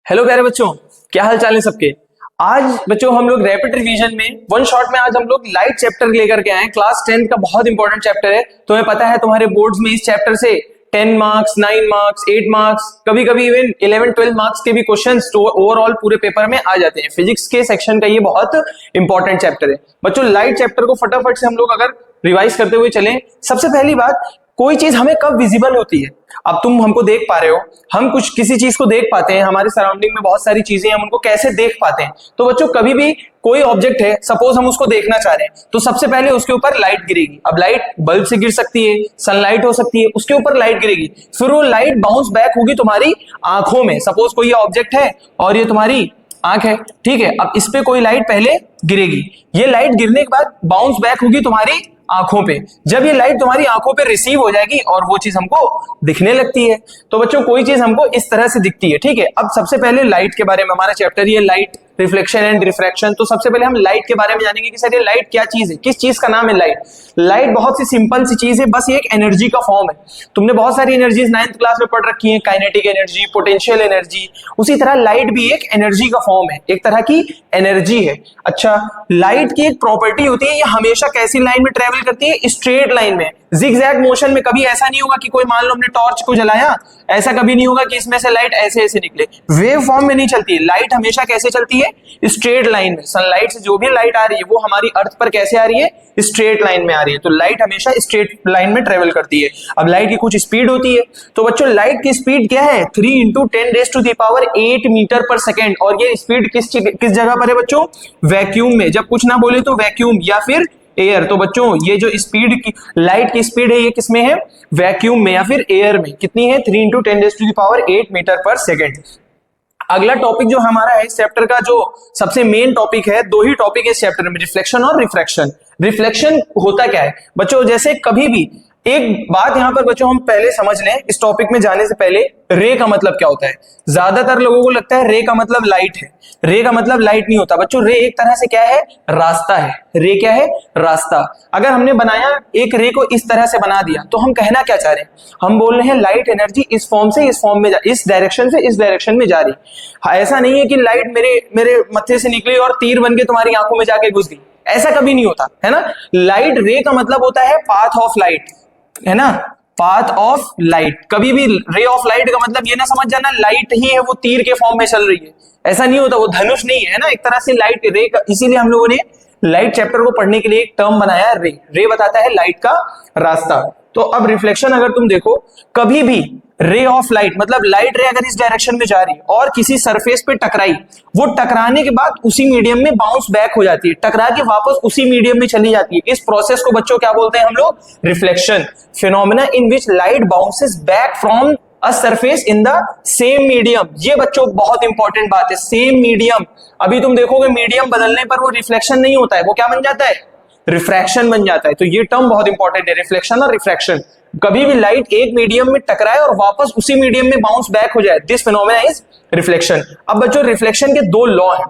Hello प्यारे बच्चों, क्या हाल चाल है सबके। आज बच्चों हम लोग रैपिड रिवीजन में वन शॉट में आज हम लोग लाइट चैप्टर लेकर के आए। क्लास 10 का बहुत इंपॉर्टेंट चैप्टर है। तुम्हें पता है तुम्हारे बोर्ड्स में इस चैप्टर से 10 मार्क्स, 9 मार्क्स, 8 मार्क्स, कभी कभी इवन 11-12 मार्क्स के भी क्वेश्चंस तो ओवरऑल पूरे पेपर में आ जाते हैं। फिजिक्स के सेक्शन का ये बहुत इंपॉर्टेंट चैप्टर है बच्चों। लाइट चैप्टर को फटाफट से हम लोग अगर रिवाइज करते हुए चलें, सबसे पहली बात, कोई चीज हमें कब विजिबल होती है। अब तुम हमको देख पा रहे हो, हम कुछ किसी चीज को देख पाते हैं, हमारे सराउंडिंग में बहुत सारी चीजें हम उनको कैसे देख पाते हैं। तो बच्चों कभी भी कोई ऑब्जेक्ट है, सपोज हम उसको देखना चाह रहे हैं, तो सबसे पहले उसके ऊपर लाइट गिरेगी। अब लाइट बल्ब से गिर सकती है, सनलाइट हो सकती है, उसके ऊपर लाइट गिरेगी, फिर वो लाइट बाउंस बैक होगी तुम्हारी आंखों में। सपोज कोई ऑब्जेक्ट है और ये तुम्हारी आंख है, ठीक है। अब इस पे कोई लाइट पहले गिरेगी, ये लाइट गिरने के बाद बाउंस बैक होगी तुम्हारी आंखों पे। जब ये लाइट तुम्हारी आंखों पे रिसीव हो जाएगी और वो चीज हमको दिखने लगती है। तो बच्चों कोई चीज हमको इस तरह से दिखती है, ठीक है। अब सबसे पहले लाइट के बारे में, हमारा चैप्टर ये लाइट, रिफ्लेक्शन एंड रिफ्रैक्शन। तो सबसे पहले हम लाइट के बारे में जानेंगे कि सर ये लाइट क्या चीज है, किस चीज का नाम है लाइट। लाइट बहुत सी सिंपल सी चीज है, बस ये एक एनर्जी का फॉर्म है। तुमने बहुत सारी एनर्जीज 9th क्लास में पढ़ रखी है, काइनेटिक एनर्जी, पोटेंशियल एनर्जी। उसी तरह लाइट भी एक एनर्जी का फॉर्म है, एक तरह की एनर्जी है। अच्छा, लाइट की एक प्रॉपर्टी होती है, ये हमेशा कैसी लाइन में ट्रेवल करती है, स्ट्रेट लाइन में, जिगजैग मोशन में। कभी ऐसा नहीं होगा कि कोई मान लो हमने टॉर्च को जलाया, ऐसा कभी नहीं होगा कि इसमें से लाइट ऐसे ऐसे निकले। वेव फॉर्म में नहीं चलती है लाइट, हमेशा कैसे चलती है, स्ट्रेट लाइन में। सनलाइट से जो भी लाइट आ रही है वो हमारी अर्थ पर कैसे आ रही है, स्ट्रेट लाइन में आ रही है। तो लाइट हमेशा स्ट्रेट लाइन में ट्रेवल करती है। अब लाइट की कुछ स्पीड होती है, तो बच्चों लाइट की स्पीड क्या है, 3 × 10⁸ मीटर पर सेकेंड। और ये स्पीड किस जगह पर है बच्चों, वैक्यूम में। जब कुछ ना बोले तो वैक्यूम या फिर एयर। तो बच्चों ये जो स्पीड की लाइट की स्पीड है, ये किसमें है, वैक्यूम में या फिर एयर में। कितनी है, 3 × 10⁸ मीटर पर सेकेंड। अगला टॉपिक जो हमारा है इस चैप्टर का, जो सबसे मेन टॉपिक है, दो ही टॉपिक है इस चैप्टर में, रिफ्लेक्शन और रिफ्रैक्शन। रिफ्लेक्शन होता क्या है बच्चों, जैसे कभी भी एक बात यहां पर बच्चों हम पहले समझ लें, इस टॉपिक में जाने से पहले, रे का मतलब क्या होता है। ज्यादातर लोगों को लगता है रे का मतलब लाइट है, रे का मतलब लाइट नहीं होता बच्चों। रे एक तरह से क्या है, रास्ता है। रे क्या है, रास्ता। अगर हमने बनाया एक रे को इस तरह से बना दिया, तो हम कहना क्या चाह रहे हैं, हम बोल रहे हैं लाइट एनर्जी इस फॉर्म से इस फॉर्म में, इस डायरेक्शन से इस डायरेक्शन में जा रही। ऐसा नहीं है कि लाइट मेरे मत्थे से निकली और तीर बन के तुम्हारी आंखों में जाके घुस गई, ऐसा कभी नहीं होता है ना। लाइट, रे का मतलब होता है पाथ ऑफ लाइट, है ना, पाथ ऑफ लाइट। कभी भी रे ऑफ लाइट का मतलब ये ना समझ जाना लाइट ही है वो तीर के फॉर्म में चल रही है, ऐसा नहीं होता। वो धनुष नहीं है ना, एक तरह से लाइट रे का। इसीलिए हम लोगों ने लाइट चैप्टर को पढ़ने के लिए एक टर्म बनाया है, रे। रे बताता है लाइट का रास्ता। तो अब रिफ्लेक्शन अगर तुम देखो, कभी भी रे ऑफ लाइट मतलब लाइट रे अगर इस डायरेक्शन में जा रही है और किसी सरफेस पे टकराई, वो टकराने के बाद उसी मीडियम में बाउंस बैक हो जाती है, टकरा के वापस उसी मीडियम में चली जाती है। इस प्रोसेस को बच्चों क्या बोलते हैं हम लोग, reflection. Phenomena in which light bounces back from a surface in the same medium. ये बच्चों बहुत इंपॉर्टेंट बात है, सेम मीडियम। अभी तुम देखोगे मीडियम बदलने पर वो रिफ्लेक्शन नहीं होता है, वो क्या बन जाता है, रिफ्रैक्शन बन जाता है। तो ये टर्म बहुत इंपॉर्टेंट है, रिफ्लेक्शन और रिफ्रैक्शन। कभी भी लाइट एक मीडियम में टकराए और वापस उसी मीडियम में बाउंस बैक हो जाए, दिस फिनोमेना इज रिफ्लेक्शन। अब बच्चों रिफ्लेक्शन के दो लॉ हैं,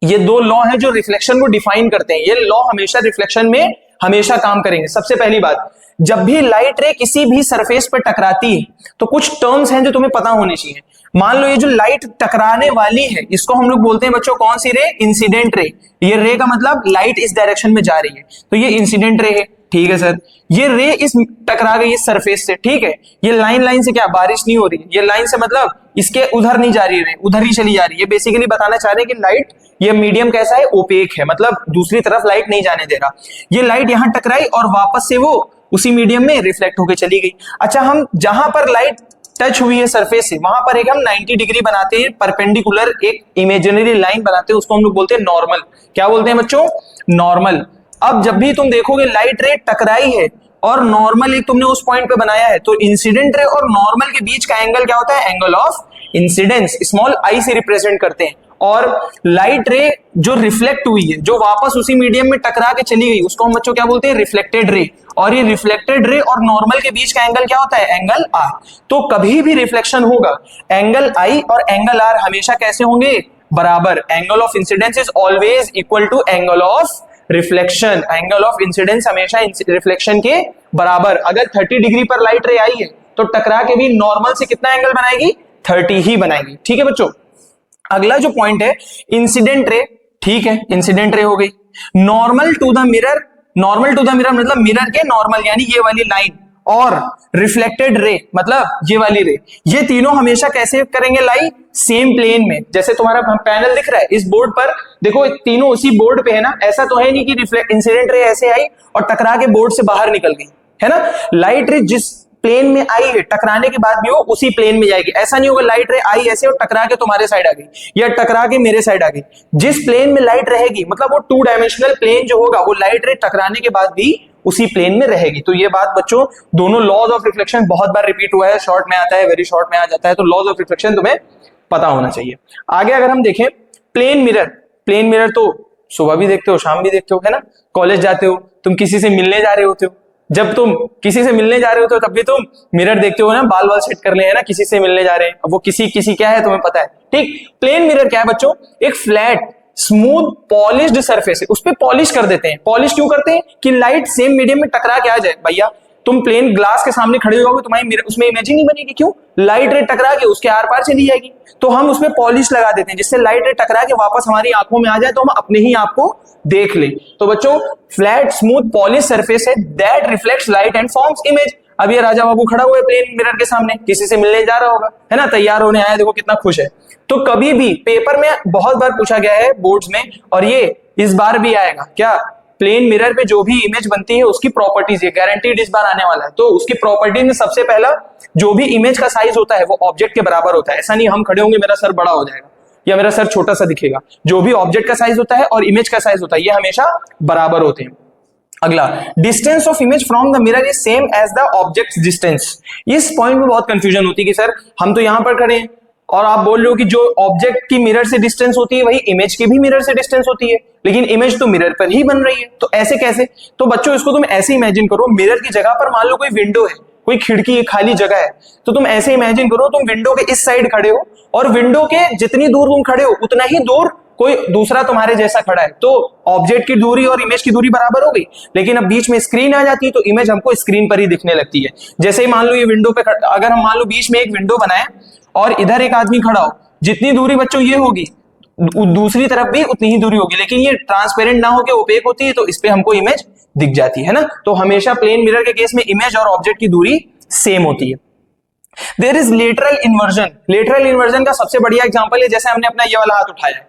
ये दो लॉ हैं जो रिफ्लेक्शन को डिफाइन करते हैं। ये लॉ हमेशा रिफ्लेक्शन में हमेशा काम करेंगे। सबसे पहली बात, जब भी लाइट रे किसी भी सरफेस पर टकराती है, तो कुछ टर्म्स हैं जो तुम्हें पता होने चाहिए। मान लो ये जो लाइट टकराने वाली है, इसको हम लोग बोलते हैं बच्चों कौन सी रे, इंसिडेंट रे। ये रे का मतलब लाइट इस डायरेक्शन में जा रही है, तो ये इंसिडेंट रे है, ठीक है सर। ये रे इस टकरा गई इस सरफेस से, ठीक है। ये लाइन से क्या, बारिश नहीं हो रही, ये लाइन से मतलब इसके उधर नहीं जा रही है, उधर ही चली जा रही है। बेसिकली बताना चाह रहे हैं कि लाइट, ये मीडियम कैसा है, ओपेक है, मतलब दूसरी तरफ लाइट नहीं जाने दे रहा। ये लाइट यहां टकराई और वापस से वो उसी मीडियम में रिफ्लेक्ट होकर चली गई। अच्छा, हम जहां पर लाइट टच हुई है सरफेस से, वहां पर एक हम 90 डिग्री बनाते हैं, परपेंडिकुलर एक इमेजिनरी लाइन बनाते हैं, उसको हम लोग बोलते हैं नॉर्मल। क्या बोलते हैं बच्चों, नॉर्मल। अब जब भी तुम देखोगे लाइट रे टकराई है और नॉर्मल एक तुमने उस पॉइंट पे बनाया है, तो इंसिडेंट रे और नॉर्मल के बीच का एंगल क्या होता है, angle of incidence, small I से रिप्रेजेंट करते हैं। और लाइट रे जो रिफ्लेक्ट हुई है, जो वापस उसी मीडियम में टकरा के चली गई, उसको हम बच्चों क्या बोलते हैं, रिफ्लेक्टेड रे। और ये रिफ्लेक्टेड रे और नॉर्मल के बीच का एंगल क्या होता है, एंगल आर। तो कभी भी रिफ्लेक्शन होगा, एंगल आई और एंगल आर हमेशा कैसे होंगे, बराबर। Angle of incidence is always equal to angle of reflection. Angle of incidence हमेशा रिफ्लेक्शन के बराबर। अगर 30 डिग्री पर लाइट रे आई है, तो टकरा के भी नॉर्मल से कितना एंगल बनाएगी, 30 ही बनाएगी, ठीक है बच्चों। अगला जो पॉइंट है इंसिडेंट रे, ठीक है, इंसिडेंट रे हो गई। Normal to the mirror, normal to the mirror मतलब मिरर के नॉर्मल यानी ये वाली लाइन, और रिफ्लेक्टेड रे मतलब ये वाली रे, ये तीनों हमेशा कैसे करेंगे लाई, सेम प्लेन में। जैसे तुम्हारा पैनल दिख रहा है इस बोर्ड पर, देखो तीनों उसी बोर्ड पे है ना, ऐसा तो है नहीं कि रिफ्लेक्ट इंसिडेंट रे ऐसे आई और टकरा के बोर्ड से बाहर निकल गई, है ना। लाइट रे जिस प्लेन में आई है टकराने के बाद भी वो उसी प्लेन में जाएगी। ऐसा नहीं होगा लाइट रे आई ऐसे और टकरा के तुम्हारे साइड आ गई या टकरा के मेरे साइड आ गई। जिस प्लेन में लाइट रहेगी मतलब वो 2 डायमेंशनल प्लेन जो होगा वो लाइट रे टकराने के बाद भी उसी प्लेन में रहेगी। तो ये बात बच्चों दोनों लॉज ऑफ रिफ्लेक्शन बहुत बार रिपीट हुआ है, शॉर्ट में आता है, वेरी शॉर्ट में आ जाता है, तो लॉज ऑफ रिफ्लेक्शन तुम्हें पता होना चाहिए। आगे अगर हम देखें प्लेन मिरर, प्लेन मिरर तो सुबह भी देखते हो शाम भी देखते हो, है ना। कॉलेज जाते हो, तुम किसी से मिलने जा रहे होते हो, जब तुम किसी से मिलने जा रहे हो तो तब भी तुम मिरर देखते हो ना, बाल बाल सेट कर ले, है ना, किसी से मिलने जा रहे हैं, अब वो किसी क्या है तुम्हें पता है, ठीक। प्लेन मिरर क्या है बच्चों, एक फ्लैट स्मूथ पॉलिश्ड सरफेस है, उस पर पॉलिश कर देते हैं। पॉलिश क्यों करते हैं कि लाइट सेम मीडियम में टकरा के आ जाए। भैया तुम प्लेन ग्लास के सामने खड़े हो जाओगे, तुम्हारी उसमें इमेजिंग नहीं बनेगी, क्यों, लाइट रे टकरा के उसके आर पार चली जाएगी। तो हम उसमें पॉलिश लगा देते हैं जिससे लाइट रे टकरा के वापस हमारी आंखों में आ जाए तो हम अपने ही आप को देख ले। तो बच्चों फ्लैट स्मूथ पॉलिश सरफेस है that reflects light and forms image. अब ये राजा बाबू खड़ा हुआ है प्लेन मिरर के सामने, किसी से मिलने जा रहा होगा, है ना, तैयार होने आया, देखो कितना खुश है। तो कभी भी पेपर में बहुत बार पूछा गया है बोर्ड्स में, और ये इस बार भी आएगा, क्या, प्लेन मिरर पे जो भी इमेज बनती है उसकी प्रॉपर्टीज, ये गारंटीड इस बार आने वाला है। तो उसकी प्रॉपर्टीज में सबसे पहला जो भी इमेज का साइज होता है वो ऑब्जेक्ट के बराबर होता है। ऐसा नहीं हम खड़े होंगे मेरा सर बड़ा हो जाएगा या मेरा सर छोटा सा दिखेगा, जो भी ऑब्जेक्ट का साइज होता है और इमेज का साइज होता है ये हमेशा बराबर होते हैं। अगला, distance of image from the mirror is same as the object distance. इस पॉइंट में बहुत कंफ्यूजन होती है कि सर हम तो यहां पर खड़े हैं और आप बोल रहे हो कि जो ऑब्जेक्ट की मिरर से डिस्टेंस होती है वही इमेज की भी मिरर से डिस्टेंस होती है, लेकिन इमेज तो मिरर पर ही बन रही है, तो ऐसे कैसे। तो बच्चों इसको तुम ऐसे इमेजिन करो, मिरर की जगह पर मान लो कोई विंडो है, कोई खिड़की है, खाली जगह है, तो तुम ऐसे इमेजिन करो तुम विंडो के इस साइड खड़े हो और विंडो के जितनी दूर तुम खड़े हो उतना ही दूर कोई दूसरा तुम्हारे जैसा खड़ा है, तो ऑब्जेक्ट की दूरी और इमेज की दूरी बराबर हो गई। लेकिन अब बीच में स्क्रीन आ जाती है तो इमेज हमको स्क्रीन पर ही दिखने लगती है। जैसे ही मान लो ये विंडो पे अगर हम मान लो बीच में एक विंडो बनाए और इधर एक आदमी खड़ा हो, जितनी दूरी बच्चों ये होगी दूसरी तरफ भी उतनी ही दूरी होगी, लेकिन ये ट्रांसपेरेंट ना होकर ओपेक होती है तो इस पे हमको इमेज दिख जाती है ना। तो हमेशा प्लेन मिरर के केस में इमेज और ऑब्जेक्ट की दूरी सेम होती है। There is lateral inversion. Lateral inversion का सबसे बढ़िया एग्जांपल है, जैसे हमने अपना ये वाला हाथ उठाया है,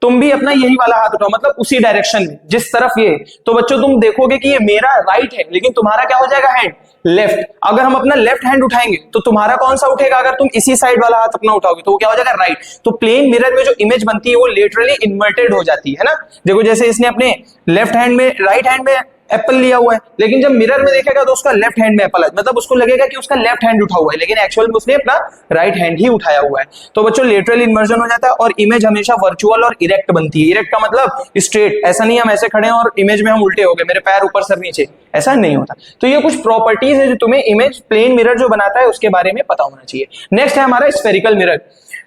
तुम भी अपना यही वाला हाथ उठाओ, मतलब उसी डायरेक्शन में जिस तरफ ये, तो बच्चों तुम देखोगे कि ये मेरा राइट है लेकिन तुम्हारा क्या हो जाएगा हैंड, लेफ्ट। अगर हम अपना लेफ्ट हैंड उठाएंगे तो तुम्हारा कौन सा उठेगा, अगर तुम इसी साइड वाला हाथ अपना उठाओगे तो वो क्या हो जाएगा, राइट। तो प्लेन मिरर में जो इमेज बनती है वो लेटरली इन्वर्टेड हो जाती है ना। देखो जैसे इसने अपने लेफ्ट हैंड में, राइट हैंड में एप्पल लिया हुआ है, लेकिन जब मिरर में देखेगा तो उसका लेफ्ट हैंड में एप्पल है, मतलब उसको लगेगा कि उसका लेफ्ट हैंड उठा हुआ है, लेकिन एक्चुअल में उसने अपना राइट हैंड ही उठाया हुआ है। तो बच्चों लेटरल इन्वर्जन हो जाता है और इमेज हमेशा वर्चुअल और इरेक्ट बनती है। इरेक्ट का मतलब स्ट्रेट, ऐसा नहीं हम ऐसे खड़े हैं और इमेज में हम उल्टे हो गए, मेरे पैर ऊपर सर नीचे, ऐसा नहीं होता। तो ये कुछ प्रॉपर्टीज है जो तुम्हें इमेज प्लेन मिरर जो बनाता है उसके बारे में पता होना चाहिए। नेक्स्ट है हमारा स्फेरिकल मिरर।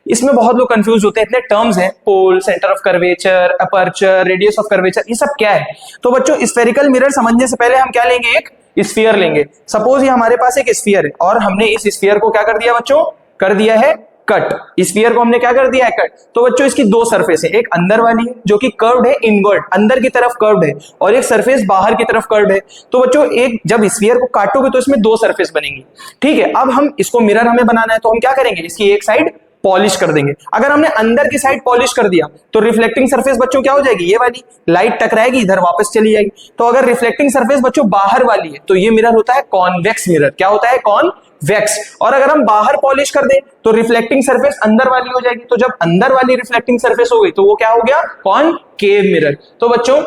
इसमें बहुत लोग कंफ्यूज होते हैं, इतने टर्म्स हैं, pole, centre of curvature, aperture, radius of curvature, ये सब क्या है। तो बच्चों स्फेरिकल मिरर समझने से पहले हम क्या लेंगे, एक स्फीयर लेंगे। सपोज ये हमारे पास एक स्फीयर है और हमने इस स्फीयर को क्या कर दिया बच्चों, कर दिया है कट। स्फीयर को हमने क्या कर दिया है, कट। तो बच्चों इसकी दो सरफेस है, एक अंदर वाली है जो कि कर्व्ड है, इनवर्ड अंदर की तरफ कर्व्ड है, और एक सरफेस बाहर की तरफ कर्व्ड है। तो बच्चों एक जब स्फीयर को काटोगे तो इसमें दो सरफेस बनेंगी, ठीक है। अब हम इसको मिरर हमें बनाना है तो हम क्या करेंगे, इसकी एक साइड पॉलिश कर देंगे। अगर हमने अंदर की साइड पॉलिश कर दिया तो रिफ्लेक्टिंग सरफेस बच्चों क्या हो जाएगी, ये वाली लाइट टकराएगी इधर वापस चली जाएगी। तो अगर रिफ्लेक्टिंग सरफेस बच्चों बाहर वाली है तो ये मिरर होता है कॉन्वेक्स मिरर। क्या होता है, कॉन्वेक्स। और अगर हम बाहर पॉलिश कर दें तो रिफ्लेक्टिंग सरफेस अंदर वाली हो जाएगी। तो जब अंदर वाली रिफ्लेक्टिंग सरफेस हो गई तो वो क्या हो गया, कॉनकेव मिरर। तो बच्चों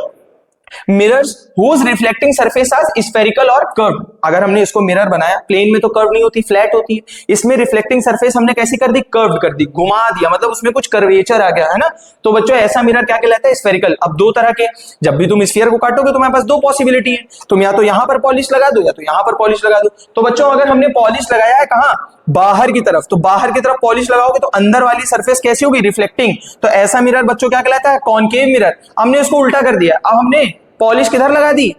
mirrors whose reflecting surface are spherical और curved। अगर हमने इसको मिरर बनाया, प्लेन में तो कर्व नहीं होती, फ्लैट होती है, इसमें रिफ्लेक्टिंग सरफेस हमने कैसी कर दी, कर्व कर दी, घुमा दिया, मतलब उसमें कुछ कर्वेचर आ गया है ना। तो बच्चों ऐसा मिरर क्या कहलाता है, स्फेरिकल। अब दो तरह के, जब भी तुम स्फीयर को काटोगे तुम्हारे पास दो पॉसिबिलिटी है, तुम या तो यहां पर पॉलिश लगा दो या तो यहां पर पॉलिश लगा दो। तो बच्चों अगर हमने पॉलिश लगाया है कहां, बाहर की तरफ, तो बाहर की तरफ पॉलिश लगाओगे तो अंदर वाली सरफेस कैसी होगी, रिफ्लेक्टिंग। तो ऐसा मिरर बच्चों क्या कहलाता है, कॉनकेव मिरर। हमने इसको उल्टा कर दिया, अब हमने पॉलिश किधर लगा दी,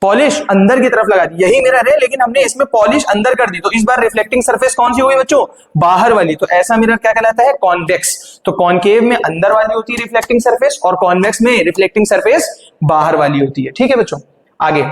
पॉलिश अंदर की तरफ लगा दी। यही मिरर है लेकिन हमने इसमें पॉलिश अंदर कर दी, तो इस बार रिफ्लेक्टिंग सरफेस कौन सी होगी बच्चों, बाहर वाली। तो ऐसा मिरर क्या कहलाता है, कॉन्वेक्स। तो कॉनकेव में अंदर वाली होती है रिफ्लेक्टिंग सरफेस और कॉन्वेक्स में रिफ्लेक्टिंग सरफेस बाहर वाली होती है। ठीक है बच्चों, आगे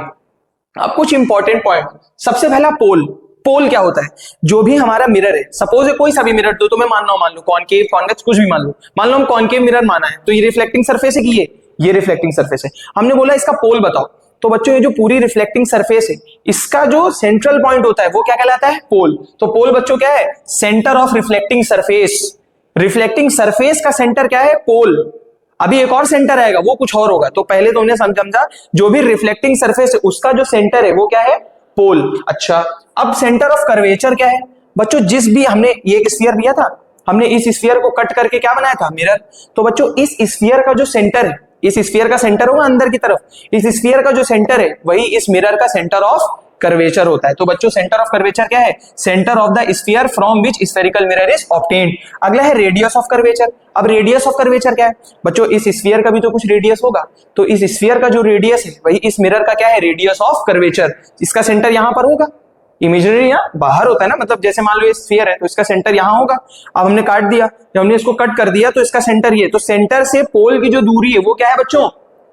अब कुछ इंपॉर्टेंट पॉइंट। सबसे पहला पोल। पोल क्या होता है? जो भी हमारा मिरर है, सपोज है कोई सा भी मिरर दो, तो मैं मान लो कॉनकेव कॉन्वेक्स कुछ भी मान लो हम कॉनकेव मिरर माना है, तो ये रिफ्लेक्टिंग सरफेस है कि ये रिफ्लेक्टिंग सरफेस है। हमने बोला इसका पोल बताओ, तो बच्चों ये जो पूरी रिफ्लेक्टिंग सरफेस है इसका जो सेंट्रल पॉइंट होता है वो क्या कहलाता है? पोल। तो पोल बच्चों क्या है? Centre of reflecting surface. Reflecting surface का सेंटर क्या है? पोल। अभी एक और सेंटर आएगा, वो कुछ और होगा, तो पहले तो उन्हें समझा जो भी रिफ्लेक्टिंग सरफेस है उसका जो सेंटर है वो क्या है? पोल। अच्छा, अब सेंटर ऑफ कर्वेचर क्या है बच्चों? जिस भी हमने ये एक स्फीयर लिया था, हमने इस स्फीयर को कट करके क्या बनाया था? मिरर। तो बच्चों इस स्फीयर का जो सेंटर है, इस स्फीयर का सेंटर होगा अंदर की तरफ, इस स्फीयर का जो सेंटर है वही इस मिरर का सेंटर ऑफ कर्वेचर होता है। तो बच्चों सेंटर ऑफ कर्वेचर क्या है? Centre of the sphere from which spherical mirror is obtained. अगला है रेडियस ऑफ कर्वेचर। अब रेडियस ऑफ कर्वेचर क्या है बच्चों? इस स्फीयर का भी तो कुछ रेडियस होगा, तो इस स्फीयर का जो रेडियस है वही इस मिरर का क्या है? Radius of curvature. इसका सेंटर यहां पर होगा, इमेजिनरी यहाँ बाहर होता है ना, मतलब जैसे मान लो ये स्फीयर है तो इसका सेंटर यहां होगा। अब हमने काट दिया, जब हमने इसको कट कर दिया तो इसका सेंटर ये, तो सेंटर से पोल की जो दूरी है वो क्या है बच्चों?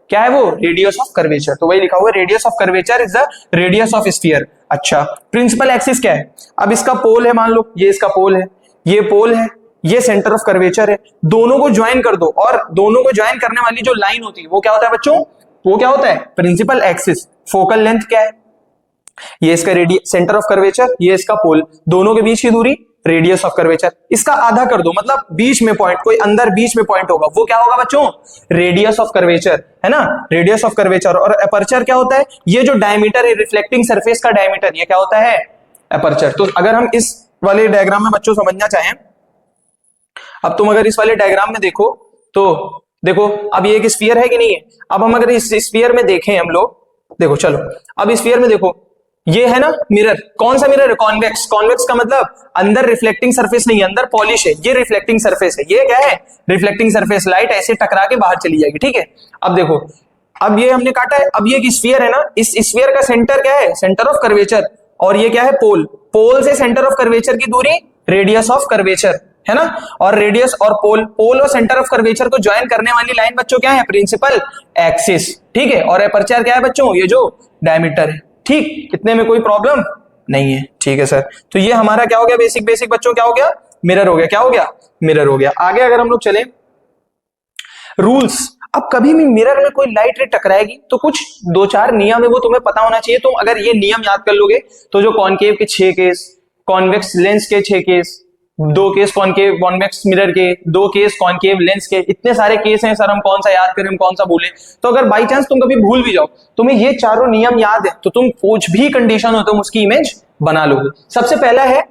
क्या है वो? Radius of curvature. तो वही लिखा हुआ है radius of curvature is the radius of sphere. अच्छा, प्रिंसिपल एक्सिस क्या है? अब इसका पोल है, मान लो ये इसका पोल है, ये पोल है, ये सेंटर ऑफ कर्वेचर है, दोनों को ज्वाइन कर दो और दोनों को ज्वाइन करने वाली जो लाइन होती है वो क्या होता है बच्चों? वो क्या होता है? Principal axis. फोकल लेंथ क्या है? ये इसका सेंटर ऑफ कर्वेचर, ये इसका पोल, दोनों के बीच की दूरी रेडियस ऑफ कर्वेचर। इसका आधा कर दो, मतलब बीच में पॉइंट, कोई अंदर बीच में पॉइंट होगा, वो क्या होगा बच्चों? रेडियस ऑफ कर्वेचर, है ना, रेडियस ऑफ कर्वेचर। और अपर्चर क्या होता है? ये जो डायमीटर है रिफ्लेक्टिंग सरफेस का डायमीटर, ये क्या होता है? अपर्चर। तो अगर हम इस वाले डायग्राम में बच्चों समझना चाहें, अब तुम अगर इस वाले डायग्राम में देखो तो देखो अब ये एक स्फीयर है कि नहीं है? अब हम अगर इस स्फीयर में देखें हम लोग, देखो चलो अब स्फीयर में देखो, ये है ना मिरर, कौन सा मिरर है? कॉन्वेक्स। कॉन्वेक्स का मतलब अंदर रिफ्लेक्टिंग सरफेस नहीं है, अंदर पॉलिश है, ये रिफ्लेक्टिंग सरफेस है, ये क्या है? Reflecting surface. लाइट ऐसे टकरा के बाहर चली जाएगी। ठीक है, अब देखो, अब ये हमने काटा है, अब ये एक स्फीयर है ना, इस स्फीयर का सेंटर क्या है? Centre of curvature. और ये क्या है? पोल। पोल से सेंटर ऑफ कर्वेचर की दूरी रेडियस ऑफ कर्वेचर, है ना। और रेडियस और पोल और सेंटर ऑफ कर्वेचर को ज्वाइन करने वाली लाइन बच्चों क्या है? Principal axis. ठीक है, और अपर्चर क्या है बच्चों? ये जो डायमीटर है। ठीक, इतने में कोई प्रॉब्लम नहीं है। ठीक है सर, तो ये हमारा क्या हो गया? बेसिक बच्चों क्या हो गया? मिरर हो गया। क्या हो गया? मिरर हो गया। आगे अगर हम लोग चले रूल्स, अब कभी भी मिरर में कोई लाइट रे टकराएगी तो कुछ 2-4 नियम है वो तुम्हें पता होना चाहिए। तो अगर ये नियम याद कर लोगे तो जो कॉनकेव के 6 केस, कॉन्वेक्स लेंस के 6 case, 2 case concave convex mirror के, 2 केस कॉनकेव लेंस के, इतने सारे केस हैं सर, हम कौन सा याद करें, हम कौन सा भूलें। तो अगर बाई चांस तुम कभी भूल भी जाओ, तुम्हें ये चारों नियम याद है तो तुम कुछ भी कंडीशन हो तुम उसकी इमेज बना लोगे। सबसे पहला है,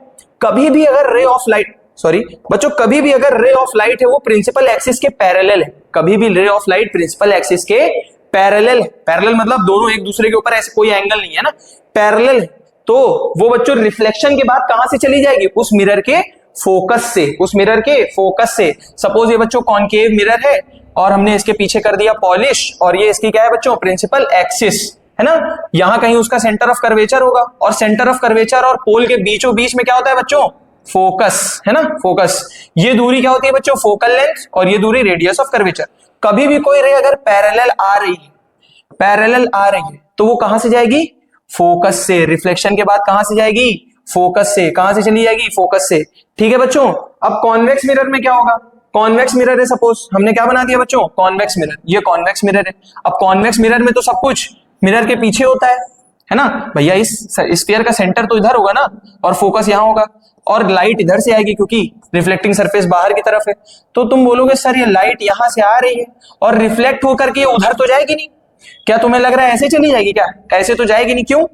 कभी भी अगर रे ऑफ लाइट, सॉरी बच्चों, कभी भी अगर रे ऑफ लाइट है वो प्रिंसिपल एक्सिस के पैरेलल है, कभी भी ray of light principal axis के पैरेलल है, पैरेलल मतलब दोनों एक दूसरे के ऊपर, ऐसे कोई एंगल नहीं है ना, पैरेलल है, तो वो बच्चों रिफ्लेक्शन के बाद कहां से चली जाएगी? उस मिरर के फोकस से, उस मिरर के फोकस से। सपोज ये बच्चों कॉनकेव मिरर है और हमने इसके पीछे कर दिया पॉलिश, और ये इसकी क्या है बच्चों? प्रिंसिपल एक्सिस, है ना। यहां कहीं उसका सेंटर ऑफ कर्वेचर होगा, और सेंटर ऑफ कर्वेचर और पोल के बीचों बीच में क्या होता है बच्चों? फोकस, है ना, फोकस। ये दूरी क्या होती है बच्चों? फोकल लेंथ, और ये दूरी रेडियस ऑफ कर्वेचर। कभी भी कोई रे अगर पैरेलल आ रही है, पैरेलल आ रही है, तो वो कहां से जाएगी? फोकस से। रिफ्लेक्शन के बाद कहां से जाएगी? फोकस से। कहां से चली जाएगी? फोकस से। ठीक है बच्चों, अब कॉन्वेक्स मिरर में क्या होगा? कॉन्वेक्स मिरर है, सपोज हमने क्या बना दिया बच्चों? Convex mirror. ये कॉन्वेक्स मिरर है। अब कॉन्वेक्स मिरर में तो सब कुछ मिरर के पीछे होता है ना भैया। इस स्फीयर का सेंटर तो इधर होगा ना, और फोकस यहां होगा, और लाइट इधर से आएगी क्योंकि रिफ्लेक्टिंग सरफेस बाहर की तरफ है। तो तुम बोलोगे सर ये लाइट यहां से आ रही है और रिफ्लेक्ट होकर के उधर तो जाएगी नहीं, क्या तुम्हें लग रहा है ऐसे चली जाएगी? क्या ऐसे तो जाएगी नहीं। क्यों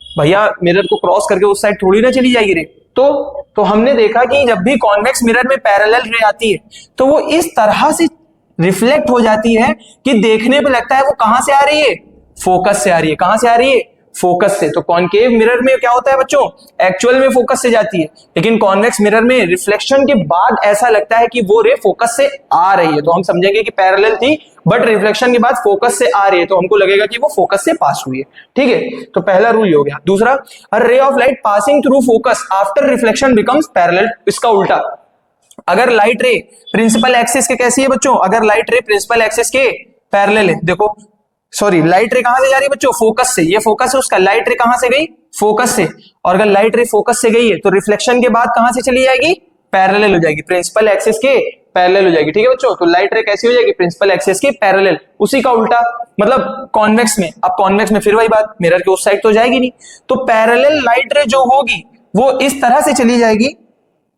भैया? मिरर को क्रॉस करके उस साइड थोड़ी ना चली जाएगी रे। तो हमने देखा कि जब भी कॉन्वेक्स मिरर में पैरेलल रे आती है तो वो इस तरह से रिफ्लेक्ट हो जाती है कि देखने पे लगता है वो कहां से आ रही है? फोकस से आ रही है। कहां से आ रही है? फोकस से। तो कॉनकेव मिरर में क्या होता है बच्चों? एक्चुअल में फोकस से जाती है, लेकिन कॉन्वेक्स मिरर में रिफ्लेक्शन के बाद ऐसा लगता है कि वो रे फोकस से आ रही है, तो हम समझेंगे कि पैरेलल थी बट रिफ्लेक्शन के बाद फोकस से आ रही है, तो हमको लगेगा कि वो फोकस से पास हुई है। ठीक है, तो पहला रूल हो गया। दूसरा, a ray of light passing through focus after reflection becomes parallel. इसका उल्टा, अगर लाइट रे प्रिंसिपल एक्सिस के कैसी है बच्चों, अगर लाइट रे प्रिंसिपल एक्सिस के पैरेलल है, देखो सॉरी लाइट रे कहां से जा रही है बच्चों, फोकस से, ये फोकस है उसका, लाइट रे कहां से गई, फोकस से, और अगर लाइट रे फोकस से गई है तो रिफ्लेक्शन के बाद कहां से चली जाएगी, पैरेलल हो जाएगी, प्रिंसिपल एक्सिस के पैरेलल हो जाएगी। ठीक है बच्चों, तो लाइट रे कैसी हो जाएगी, प्रिंसिपल एक्सिस के पैरेलल। उसी का उल्टा मतलब कॉन्वेक्स में, अब कॉन्वेक्स में फिर वही बात, मिरर के उस साइड तो जाएगी नहीं, तो पैरेलल लाइट रे जो होगी वो इस तरह से चली जाएगी